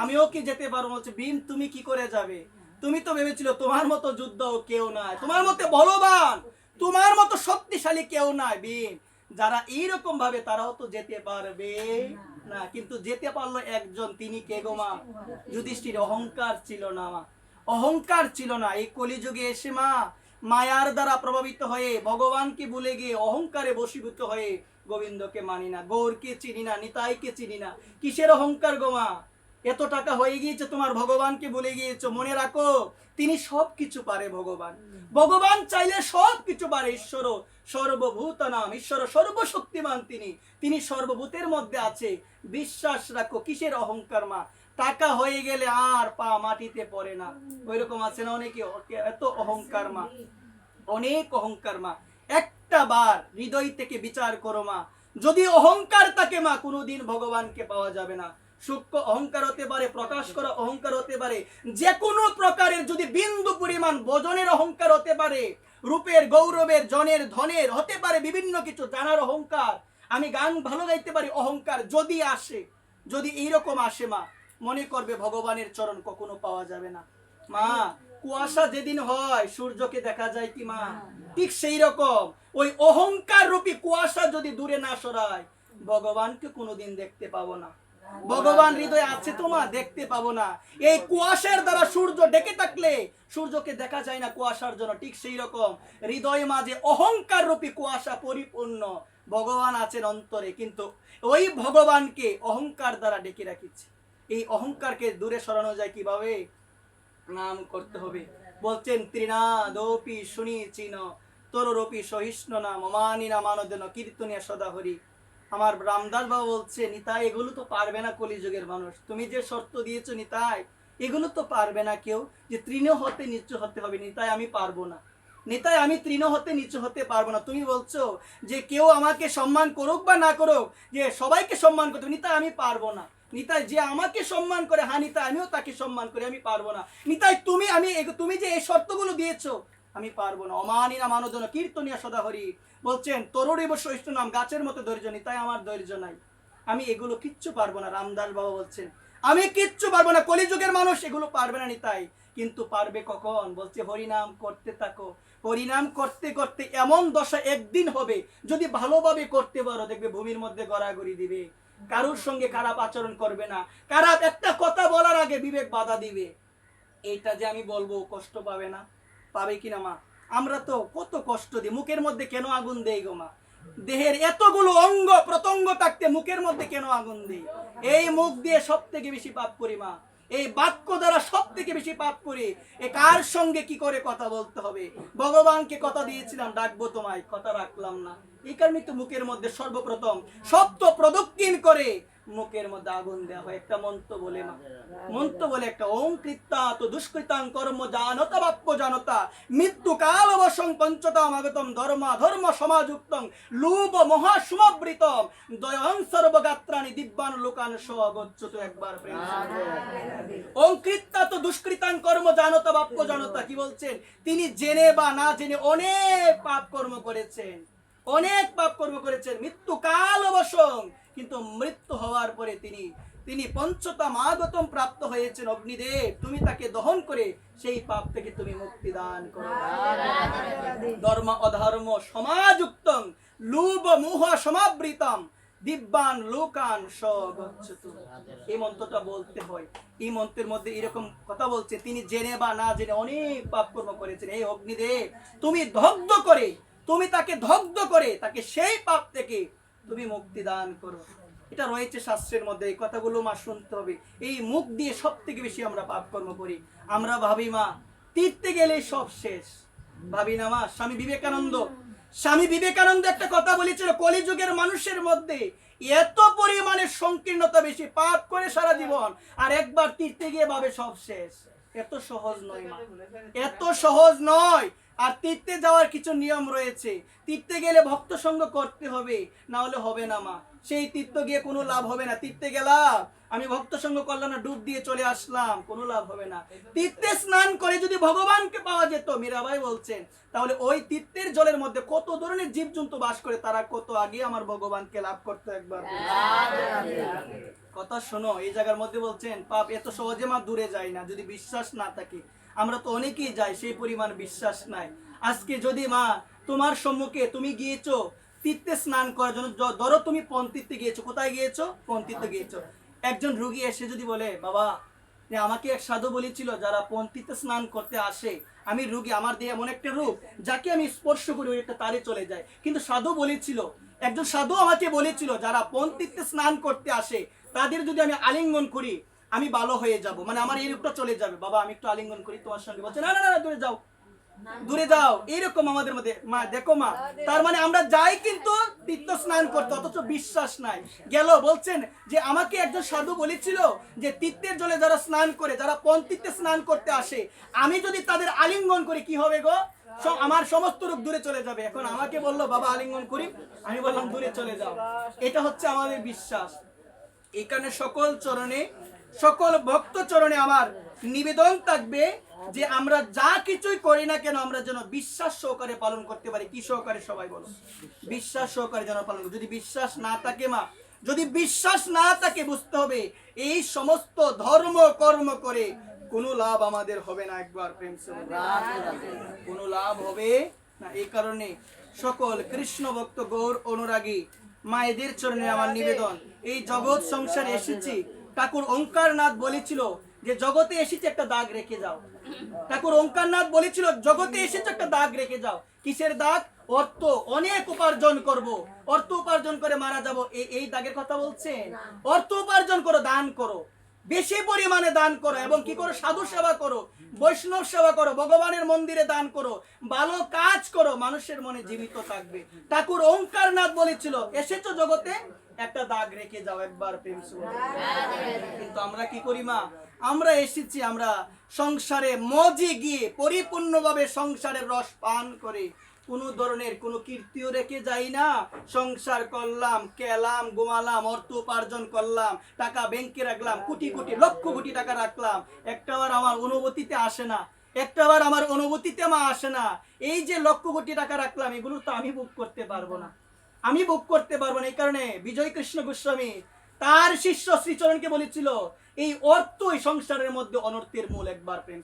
আমিও কি যেতে পারবো? বলছে ভীম, তুমি কি করে যাবে? তুমি তো ভেবেছিল তোমার মতো যুদ্ধ কেউ নাই, তোমার মতো বলবান, তোমার মতো শক্তিশালী কেউ নাই। ভীম, যারা এইরকম ভাবে তারাও তো যেতে পারবে না, কিন্তু যেতে পারলো একজন, তিনি কে গো মা? যুধিষ্ঠির। অহংকার ছিল না মা, অহংকার ছিল না। এই কলিযুগে এসে মা, মায়ার দ্বারা প্রভাবিত হয়ে ভগবানকে ভুলে গিয়ে অহংকারে বশীভূত হয়ে গোবিন্দকে মানি না, গৌরকে চিনি না, নিতাইকে চিনি না। কিসের অহংকার গো মা? এত টাকা হয়ে গিয়েছে তোমার, ভগবানকে ভুলে গিয়েছো। মনে রাখো তিনি সব কিছু পারে। ভগবান ভগবান চাইলে সব কিছু পারে। ঈশ্বর সর্বভূত নাম, ঈশ্বর সর্বশক্তিমান, তিনি সর্বভূতের মধ্যে আছে। বিশ্বাস রাখো। কিসের অহংকার মা? টাকা হয়ে গেলে আর পা মাটিতে পড়ে না, ওইরকম আছে না অনেকে। এত অহংকার মা, অনেক অহংকার মা। একটা বার হৃদয় থেকে বিচার করো মা, যদি অহংকার থাকে মা, কোনোদিন ভগবানকে পাওয়া যাবে না। সূক্ষ্ম অহংকার হতে পারে, প্রকাশ করা অহংকার হতে পারে, যে কোনো প্রকারের যদি বিন্দু পরিমাণ বজনের অহংকার হতে পারে, রূপের, গৌরবের, জনের, ধনের হতে পারে, বিভিন্ন কিছু জানার অহংকার, আমি গান ভালো গাইতে পারি, অহংকার যদি আসে, যদি এইরকম আসে মা, মনে করবে ভগবানের চরণ কখনো পাওয়া যাবে না। মা কুয়াশা যেদিন হয় সূর্যকে দেখা যায় কি মা? ঠিক সেই রকম ওই অহংকার রূপী কুয়াশা যদি দূরে না সরায়, ভগবানকে কোনোদিন দেখতে পাবো না। ভগবান হৃদয়ে আছে তোমা, দেখতে পাবো না। এই কুয়াশার দ্বারা সূর্য ঢেকে থাকলে সূর্যকে দেখা যায় না কুয়াশার জন্য, ঠিক সেই রকম হৃদয় মাঝে অহংকার রূপী কুয়াশা পরিপূর্ণ। ভগবান আছেন অন্তরে, কিন্তু ওই ভগবানকে অহংকার দ্বারা ডেকে রাখিছে। এই অহংকারকে দূরে সরানো যায় কিভাবে? নাম করতে হবে। বলছেন ত্রিনাদপি শুনি চিন তরুরপি সহিষ্ণু নাম অমানি না মানদেন কীর্তনিয়া সদা হরি। আমার রামদাস বাবা বলছে, নিতাই এগুলো তো পারবে না কলিযুগের মানুষ, তুমি যে শর্ত দিয়েছো নিতাই, এগুলো তো পারবে না কেউ, যে তৃণ হতে নিচু হতে হবে। নিতাই আমি পারবো না, নিতাই আমি তৃণ হতে নিচু হতে পারবো না। তুমি বলছো যে কেউ আমাকে সম্মান করুক বা না করুক, যে সবাইকে সম্মান করতে, নিতাই আমি পারবো না। নিতাই যে আমাকে সম্মান করে, হ্যাঁ নিতাই আমিও তাকে সম্মান করি, আমি পারবো না। নিতাই তুমি যে এই শর্তগুলো দিয়েছো, আমি পারবো না। অমানি না মানদন কীর্তনিয়া সদা হরি। বলছেন তরুরিব সহিষ্ণু নাম, গাছের মতো ধৈর্য, নিতাই আমার ধৈর্য নাই, আমি এগুলো কিচ্ছু পারবো না। রামদাস বাবা বলছেন আমি কিচ্ছু পারবো না, কলিযুগের মানুষ এগুলো পারবে না নিতাই। কিন্তু পারবে কখন? বলছে হরিনাম করতে থাকো, হরিনাম করতে করতে এমন দশা একদিন হবে, যদি ভালোভাবে করতে পারো, দেখবে ভূমির মধ্যে গড়াগড়ি দিবে, কারোর সঙ্গে খারাপ আচরণ করবে না, খারাপ একটা কথা বলার আগে বিবেক বাধা দিবে। এইটা যে আমি বলবো কষ্ট পাবে না? পাবে কিনা মা? আমরা তো কত কষ্ট দিই, মুখের মধ্যে কেন আগুন দেই গো মা? দেহের এতগুলো অঙ্গ প্রত্যঙ্গ থাকতে মুখের মধ্যে কেন আগুন দেই? এই মুখ দিয়ে সব থেকে বেশি পাপ করি মা, এই বাক্য দ্বারা সব থেকে বেশি পাপ করি। এ কার সঙ্গে কি করে কথা বলতে হবে? ভগবানকে কথা দিয়েছিলাম ডাকবো তোমায়, কথা রাখলাম না, এই কারণে তো মুখের মধ্যে সর্বপ্রথম সত্য প্রদক্ষিণ করে মুখের মধ্যে আগুন দেওয়া হয়। একটা মন্ত্র বলে মা, মন্ত্র বলে একটা, ওম কৃত্তা তো দুষ্কৃতাং কর্ম জানতা বাপ্য জানতা মৃত্যু কাল অবসং পঞ্চতাম আগতম ধর্মা ধর্ম সমাযুক্তং লুব মহা সুমাবৃতম দয়ং সর্বগাত্রাণি দিব্যান লোকান স্বগচ্ছুত। একবার প্রেম। ওম কৃত্তা তো দুষ্কৃতাং কর্ম জানতা বাপ্য জানতা, কি বলছেন? তিনি জেনে বা না জেনে অনেক পাপ কর্ম করেছেন, অনেক পাপ কর্ম করেছেন। মৃত্যু কাল অবসং, কিন্তু মৃত্যু হওয়ার পরে তিনি পঞ্চতাম আগতম প্রাপ্ত হয়েছেন। অগ্নিদেব তুমি তাকে দহন করে সেই পাপ থেকে তুমি মুক্তি দান করো। ধর্ম অধর্ম সমাযুক্তং লুভ মোহ সমাবৃতম দিব্যান লোকান স্বগচ্ছতু। এই মন্ত্রটা বলতে হয়। এই মন্ত্রের মধ্যে এরকম কথা বলছে, তিনি জেনে বা না জেনে অনেক পাপ কর্ম করেছেন। এই অগ্নিদেব তুমি দগ্ধ করে, তুমি তাকে দগ্ধ করে তাকে সেই পাপ থেকে তুমি মুক্তি দান করো। এটা রয়েছে শাস্ত্রের মধ্যে, এই কথাগুলো মা শুনতে হবে। এই মুখ দিয়ে সব থেকে বেশি আমরা পাপ কর্ম করি। আমরা ভাবি মা তীর্থে গেলে সব শেষ, ভাবি না মা। স্বামী বিবেকানন্দ একটা কথা বলেছিল, কলিযুগের মানুষের মধ্যে এত পরিমাণে সংকীর্ণতা বেশি, পাপ করে সারা জীবন, আর একবার তীর্থে গিয়ে ভাবে সব শেষ। এত সহজ নয় মা, এত সহজ নয়। আর তীর্থে যাওয়ার কিছু নিয়ম রয়েছে, তীর্থে গেলে ভক্ত সঙ্গ করতে হবে, না হলে হবে না মা। সেই তীর্থ গিয়ে কোনো লাভ হবে না। তীর্থে গেলাম, আমি ভক্ত সঙ্গ করলাম না, ডুব দিয়ে চলে আসলাম, কোনো লাভ হবে না। তীর্থে স্নান করে যদি ভগবানকে পাওয়া যেত, মীরাবাই বলছেন, তাহলে ওই তীর্থের জলের মধ্যে কত ধরনের জীবজন্তু বাস করে, তারা কত আগে আমার ভগবানকে লাভ করতো। একবার কথা শোনো, এই জায়গার মধ্যে বলছেন পাপ এত সহজে মা দূরে যায় না যদি বিশ্বাস না থাকে। আমরা তো অনেকেই যাই, সেই পরিমাণ বিশ্বাস নাই। আজকে যদি মা তোমার সম্মুখে, তুমি গিয়েছো তীর্থে স্নান করার জন্য, ধরো তুমি পন্তীর্থে গিয়েছো, কোথায় গিয়েছো? পন্তীর্থে গিয়েছো। একজন রুগী এসে যদি বলে, বাবা যে আমাকে এক সাধু বলেছিল, যারা পন্থীতে স্নান করতে আসে, আমি রোগী, আমার দিয়ে এমন একটা রূপ যাকে আমি স্পর্শ করি ওই একটা তারে চলে যায়। কিন্তু সাধু বলেছিল, একজন সাধু আমাকে বলেছিল, যারা পন্থীতে স্নান করতে আসে তাদের যদি আমি আলিঙ্গন করি আমি ভালো হয়ে যাব, মানে আমার এই রূপটা চলে যাবে। বাবা আমি একটু আলিঙ্গন করি তোমার সঙ্গে। বলছে না না না, দূরে যাও দূরে যাও। এইরকম আমাদের মধ্যে মা, দেখো মা, তার মানে আমরা যাই কিন্তু তীর্থ স্নান করতে, অথচ বিশ্বাস নাই। গেল বলছেন যে আমাকে একজন সাধু বলেছিল যে তীর্থের জলে যারা স্নান করে, যারা পন্থীতে স্নান করতে আসে, আমি যদি তাদের আলিঙ্গন করি কি হবে গো, আমার সমস্ত রূপ দূরে চলে যাবে। এখন আমাকে বললো বাবা আলিঙ্গন করি, আমি বললাম দূরে চলে যাও। এটা হচ্ছে আমাদের বিশ্বাস। এখানে সকল চরণে, সকল ভক্ত চরণে আমার নিবেদন থাকবে যে আমরা যা কিছুই করি না কেন আমরা যেন বিশ্বাস সহকারে পালন করতে পারি। কি সহকারে? সবাই বলো, বিশ্বাস সহকারে যেন পালন করি। যদি বিশ্বাস না থাকে মা, যদি বিশ্বাস না থাকে, বুঝতে হবে এই সমস্ত ধর্ম কর্ম করে কোনো লাভ আমাদের হবে না। একবার প্রেম সে কোনো লাভ হবে না। এই কারণে সকল কৃষ্ণ ভক্ত গৌর অনুরাগী মায়েদের চরণে আমার নিবেদন, এই জগৎ সংসারে এসেছি, ঠাকুর ওঙ্কারনাথ বলেছিল যে জগতে এসেছে একটা দাগ রেখে যাও। ঠাকুর ওঙ্কারনাথ বলেছিল জগতে এসেছে একটা দাগ রেখে যাও। কিসের দাগ? অর্থ অনেক উপার্জন করব, অর্থ উপার্জন করে মারা যাব, এই দাগের কথা বলছেন। অর্থ উপার্জন করো, দান করো, বেশি পরিমাণে দান করো, এবং কি করো? সাধু সেবা করো, বৈষ্ণব সেবা করো, ভগবানের মন্দিরে দান করো, ভালো কাজ করো, মানুষের মনে জীবিত থাকবে। ঠাকুর ওঙ্কারনাথ বলেছিল এসেছো জগতে একটা দাগ রেখে যাও। একবার প্রেম সুর। কিন্তু আমরা কি করি মা? আমরা এসেছি, আমরা সংসারে মজে গিয়ে পরিপূর্ণভাবে সংসারের রস পান করে কোনো ধরনের কোনো কীর্তিও রেখে যাই না। সংসার করলাম, খেলাম, ঘুমালাম, অর্থ উপার্জন করলাম, টাকা ব্যাংকে রাখলাম, কোটি কোটি লক্ষ কোটি টাকা রাখলাম, একটাবার আমার অনুভূতিতে আসে না, একটাবার আমার অনুভূতিতে মা আসে না। এই যে লক্ষ কোটি টাকা রাখলাম, এগুলো তো আমি ভোগ করতে পারবো না, আমি ভোগ করতে পারবো না। এই কারণে বিজয় কৃষ্ণ গোস্বামী তার শিষ্য শ্রীচরণকে বলেছিল এই অর্থই সংসারের মধ্যে অনর্থের মূল। একবার প্রেম।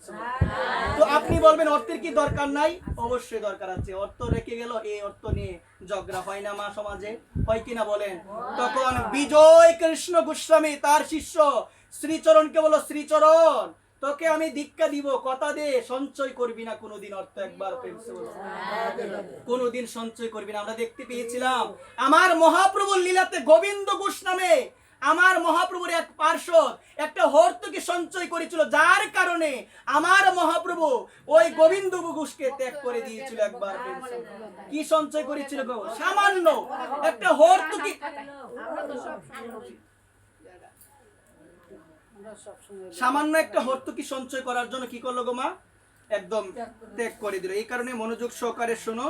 তো আপনি বলবেন অর্থের কি দরকার নাই? অবশ্যই দরকার আছে। অর্থ রেখে গেল, এই অর্থ নিয়ে ঝগড়া হয় না মা সমাজে? হয় কিনা বলেন? তখন বিজয় কৃষ্ণ গোস্বামী তার শিষ্য শ্রীচরণকে বলো, শ্রীচরণ তোকে আমি দীক্ষা দিব, কথা দে সঞ্চয় করবি না কোনোদিন অর্থ। একবার প্রেম কোনোদিন সঞ্চয় করবি না। আমরা দেখতে পেয়েছিলাম আমার মহাপ্রভুর লীলাতে গোবিন্দ ঘোষ নামে আমার মহাপ্রভুর এক পার্শ্বদ একটা হর্তকে সঞ্চয় করেছিল, যার কারণে আমার মহাপ্রভু ওই গোবিন্দ ঘোষকে ত্যাগ করে দিয়েছিল। একবার কি সঞ্চয় করেছিল গো? সামান্য একটা হর্তকি, সামান্য একটা হর্তকি সঞ্চয় করার জন্য কি করলো গো মা? একদম ত্যাগ করে দিল। এই কারণে মনোযোগ সহকারে শোনো,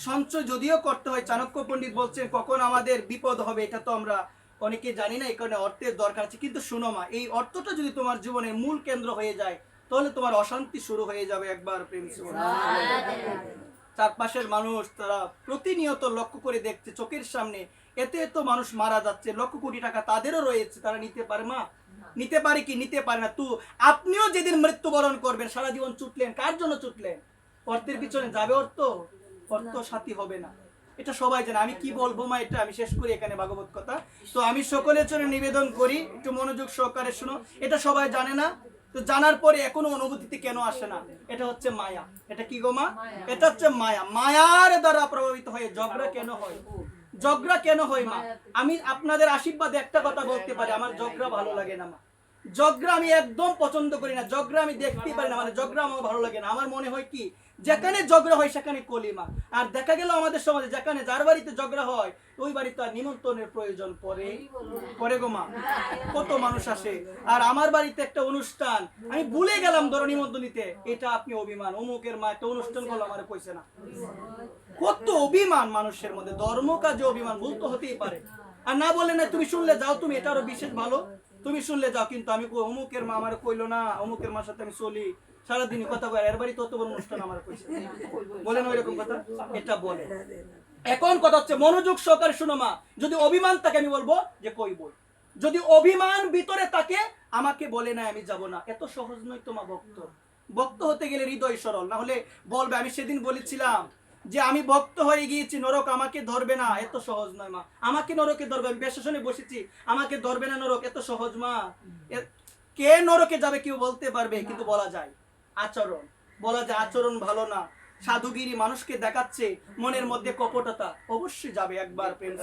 সঞ্চয় যদিও করতে হয়, চাণক্য পণ্ডিত বলছেন কখন আমাদের বিপদ হবে এটা তো আমরা অনেকে জানি না, এই কারণে অর্থের দরকার আছে। কিন্তু শোনো মা, এই অর্থটা যদি তোমার জীবনের মূল কেন্দ্র হয়ে যায় তাহলে তোমার অশান্তি শুরু হয়ে যাবে। একবার প্রেম। চারপাশের মানুষ তারা প্রতিনিয়ত লক্ষ্য করে দেখছে চোখের সামনে এত এত মানুষ মারা যাচ্ছে, লক্ষ কোটি টাকা তাদেরও রয়েছে, তারা নিতে পারে মা? নিতে পারে কি? নিতে পারে না। তো আপনিও যেদিন মৃত্যুবরণ করবেন সারা জীবন ছুটলেন, কার জন্য ছুটলেন? অর্থের পিছনে যাবে অর্থ? অর্থ সাথী হবে না, এটা সবাই জানে। আমি কি বলবো মা, এটা আমি শেষ করি এখানে ভাগবত কথা। তো আমি সকলের জন্য নিবেদন করি একটু মনোযোগ সহকারে শুনো। এটা সবাই জানে না, তো জানার পরে এখনো অনুভূতিতে কেন আসে না? এটা হচ্ছে মায়া। এটা কি গো মা? এটা হচ্ছে মায়া। মায়ার দ্বারা প্রভাবিত হয়ে ঝগড়া কেন হয়? ঝগড়া কেন হয় মা? আমি আপনাদের আশীর্বাদে একটা কথা বলতে পারি, আমার ঝগড়া ভালো লাগে না মা। ঝগড়া আমি একদম পছন্দ করি না, ঝগড়া আমি দেখতে পারি না, মানে ঝগড়া আমার ভালো লাগে না। আমার মনে হয় কি, যেখানে ঝগড়া হয় সেখানে কলিমা। আর দেখা গেল আমাদের সমাজে যেখানে যার বাড়িতে ঝগড়া হয় ওই বাড়িতে আর নিমন্ত্রণের প্রয়োজন পরে গো মা। কত মানুষ আসে, আর আমার বাড়িতে একটা অনুষ্ঠান আমি ভুলে গেলাম ধরো নিমন্ত্রণ দিতে, এটা আপনি অভিমান, অমুকের মা একটা অনুষ্ঠান করলো আমার কইছে না। কত অভিমান মানুষের মধ্যে, ধর্ম কাজে অভিমান, ভুল তো হতেই পারে। আর না বলে না তুমি শুনলে যাও, তুমি এটা আরো বিশেষ ভালো, তুমি শুনলে যাও, কিন্তু আমি অমুকের মা আমার কইলো না, অমুকের মার সাথে আমি চলি সারাদিন কথা বলে, এর বাড়ি তত বড় অনুষ্ঠান আমার কইছে, বলে না ওইরকম কথা? এটা বলে। এখন কথা হচ্ছে মনোযোগ সহকারে শুনো মা, যদি অভিমান থাকে আমি বলবো যে কইবই, যদি অভিমান ভিতরে থাকে আমাকে বলে না আমি যাব না। এত সহজ নয় তো মা। ভক্ত হতে গেলে হৃদয় সরল, না হলে বলবে। আমি সেদিন বলেছিলাম যে আমি ভক্ত হয়ে গিয়েছি, নরক আমাকে ধরবে না, এত সহজ নয় মা। আমাকে নরকে ধরবে, আমি বেশাসনে বসেছি, আমাকে ধরবে না নরক, এত সহজ মা? কে নরকে যাবে কেউ বলতে পারবে, কিন্তু বলা যায় আচরণ, বলা যায় আচরণ ভালো না, সাধুগিরি মানুষকে দেখাচ্ছে, মনের মধ্যে কপটতা, অবশ্যই যাবে একবার প্রেম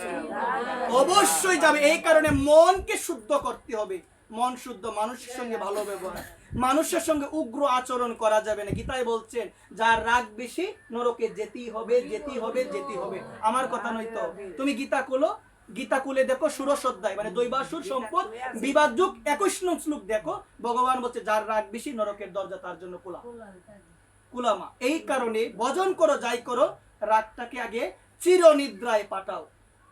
অবশ্যই যাবে। এই কারণে মনকে শুদ্ধ করতে হবে, মন শুদ্ধ, মানুষের সঙ্গে ভালো ব্যবহার, মানুষের সঙ্গে উগ্র আচরণ করা যাবে না। গীতায় বলছেন যার রাগ বেশি নরকে যেতেই হবে, যেতেই হবে, যেতেই হবে। আমার কথা নয় তো, তুমি গীতা খুলো, গীতা কুলে দেখো ষোড়শ অধ্যায়, মানে দৈবাসুর সম্পদ বিবাদ যুগ 21 নং শ্লোক দেখো, ভগবান বলছে যার রাগ বেশি নরকের দরজা তার জন্য খোলা, কুলামা। এই কারণে ভজন করো, যাই করো, রাগটাকে আগে চিরনিদ্রায় পাঠাও,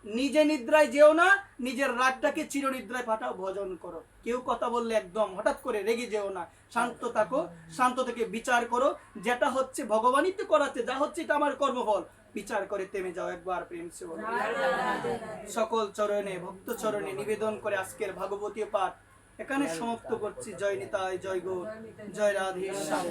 নিজে নিদ্রায় যেও না, নিজের রাগটাকে চিরনিদ্রায় পাঠাও, ভজন করো। কেউ কথা বললে একদম হঠাৎ করে রেগে যেও না, শান্ত থাকো, শান্ত থেকে বিচার করো, যেটা হচ্ছে ভগবানই তো করাচ্ছে, যা হচ্ছে এটা আমার কর্মফল, বিচার করে থেমে যাও একবার প্রেম সে বলো। সকল চরণে, ভক্ত চরণে নিবেদন করে আজকের ভাগবতীয় পাঠ এখানে সমাপ্ত করছি। জয় নিতাই, জয় গৌর, জয় রাধে শ্যাম।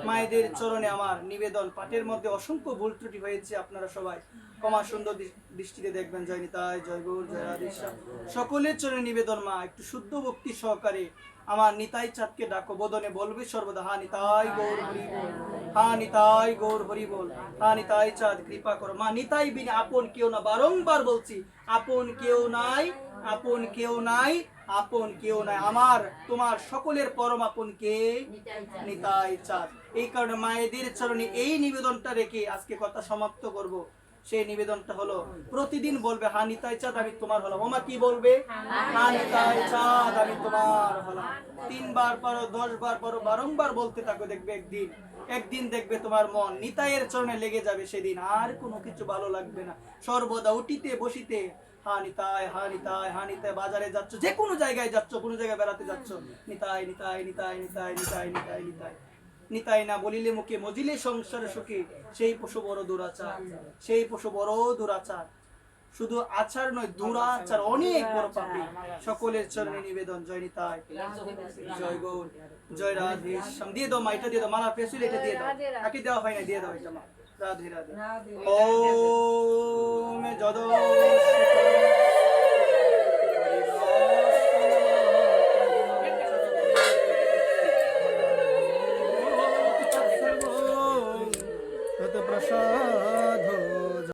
মায়েদের চরণে আমার নিবেদন, পাঠের মধ্যে অসংখ্য ভুল ত্রুটি হয়েছে, আপনারা সবাই ক্ষমা সুন্দর দৃষ্টিতে দেখবেন। জয় নিতাই, জয় গৌর, জয় রাধে শ্যাম। সকলের চরণে নিবেদন, মা একটু শুদ্ধ ভক্তি সহকারে আমার নিতাই চাঁদকে ডাকো, বদনে বলবে সর্বদা হা নিতাই গৌর হরি বল, হা নিতাই গৌর হরি বল, হা নিতাই চাঁদ কৃপা করো। মা নিতাই বিনে আপন কেউ না, বারংবার বলছি, আপন কেউ নাই, আপন কেউ নাই, আপন কেউ নাই, আমার তোমার সকলের পরম আপন কে? নিতাই চাঁদ। এই কারণে মায়েদের চরণে এই নিবেদনটা রেখে আজকে কথা সমাপ্ত করব। সেই নিবেদনটা হলো প্রতিদিন বলবে হা নিতাই চাঁদ আমি তোমার হলাম। ওমা কি বলবে? হা নিতাই চাঁদ আমি তোমার হলাম। 3 বার পড়ো, 10 বার পড়ো, বারংবার বলতে থাকো, দেখবে একদিন, একদিন দেখবে তোমার মন নিতাইয়ের চরণে লেগে যাবে, সেদিন আর কোনো কিছু ভালো লাগবে না। সর্বদা উঠিতে বসিতে হা নিতাই, হা নিতাই, হা নিতাই। বাজারে যাচ্ছ, যে কোনো জায়গায় যাচ্ছ, কোনো জায়গায় বেড়াতে যাচ্ছ, নিতাই নিতাই নিতাই নিতাই নিতাই নিতাই নিতাই। নিতাই না বলিলে মুখে, মজিলে সংসারে সুখে, সেই পশু বড় দুরাচার, সেই পশু বড় দুরাচার। শুধু আচার নয়, দুরাচার, অনেক বড় পাপী। সকলের চরণে নিবেদন, জয় নিতাই, জয় গৌর, জয় রাধে শ্যাম। দিয়ে দাও মা, এটা দিয়ে দাও, মালা পেছুল এটা দিয়ে দাও, আকি দেওয়া হয় না, দিয়ে দাও এটা মা। রাধে রাধে। ওম যদ প্রসাদ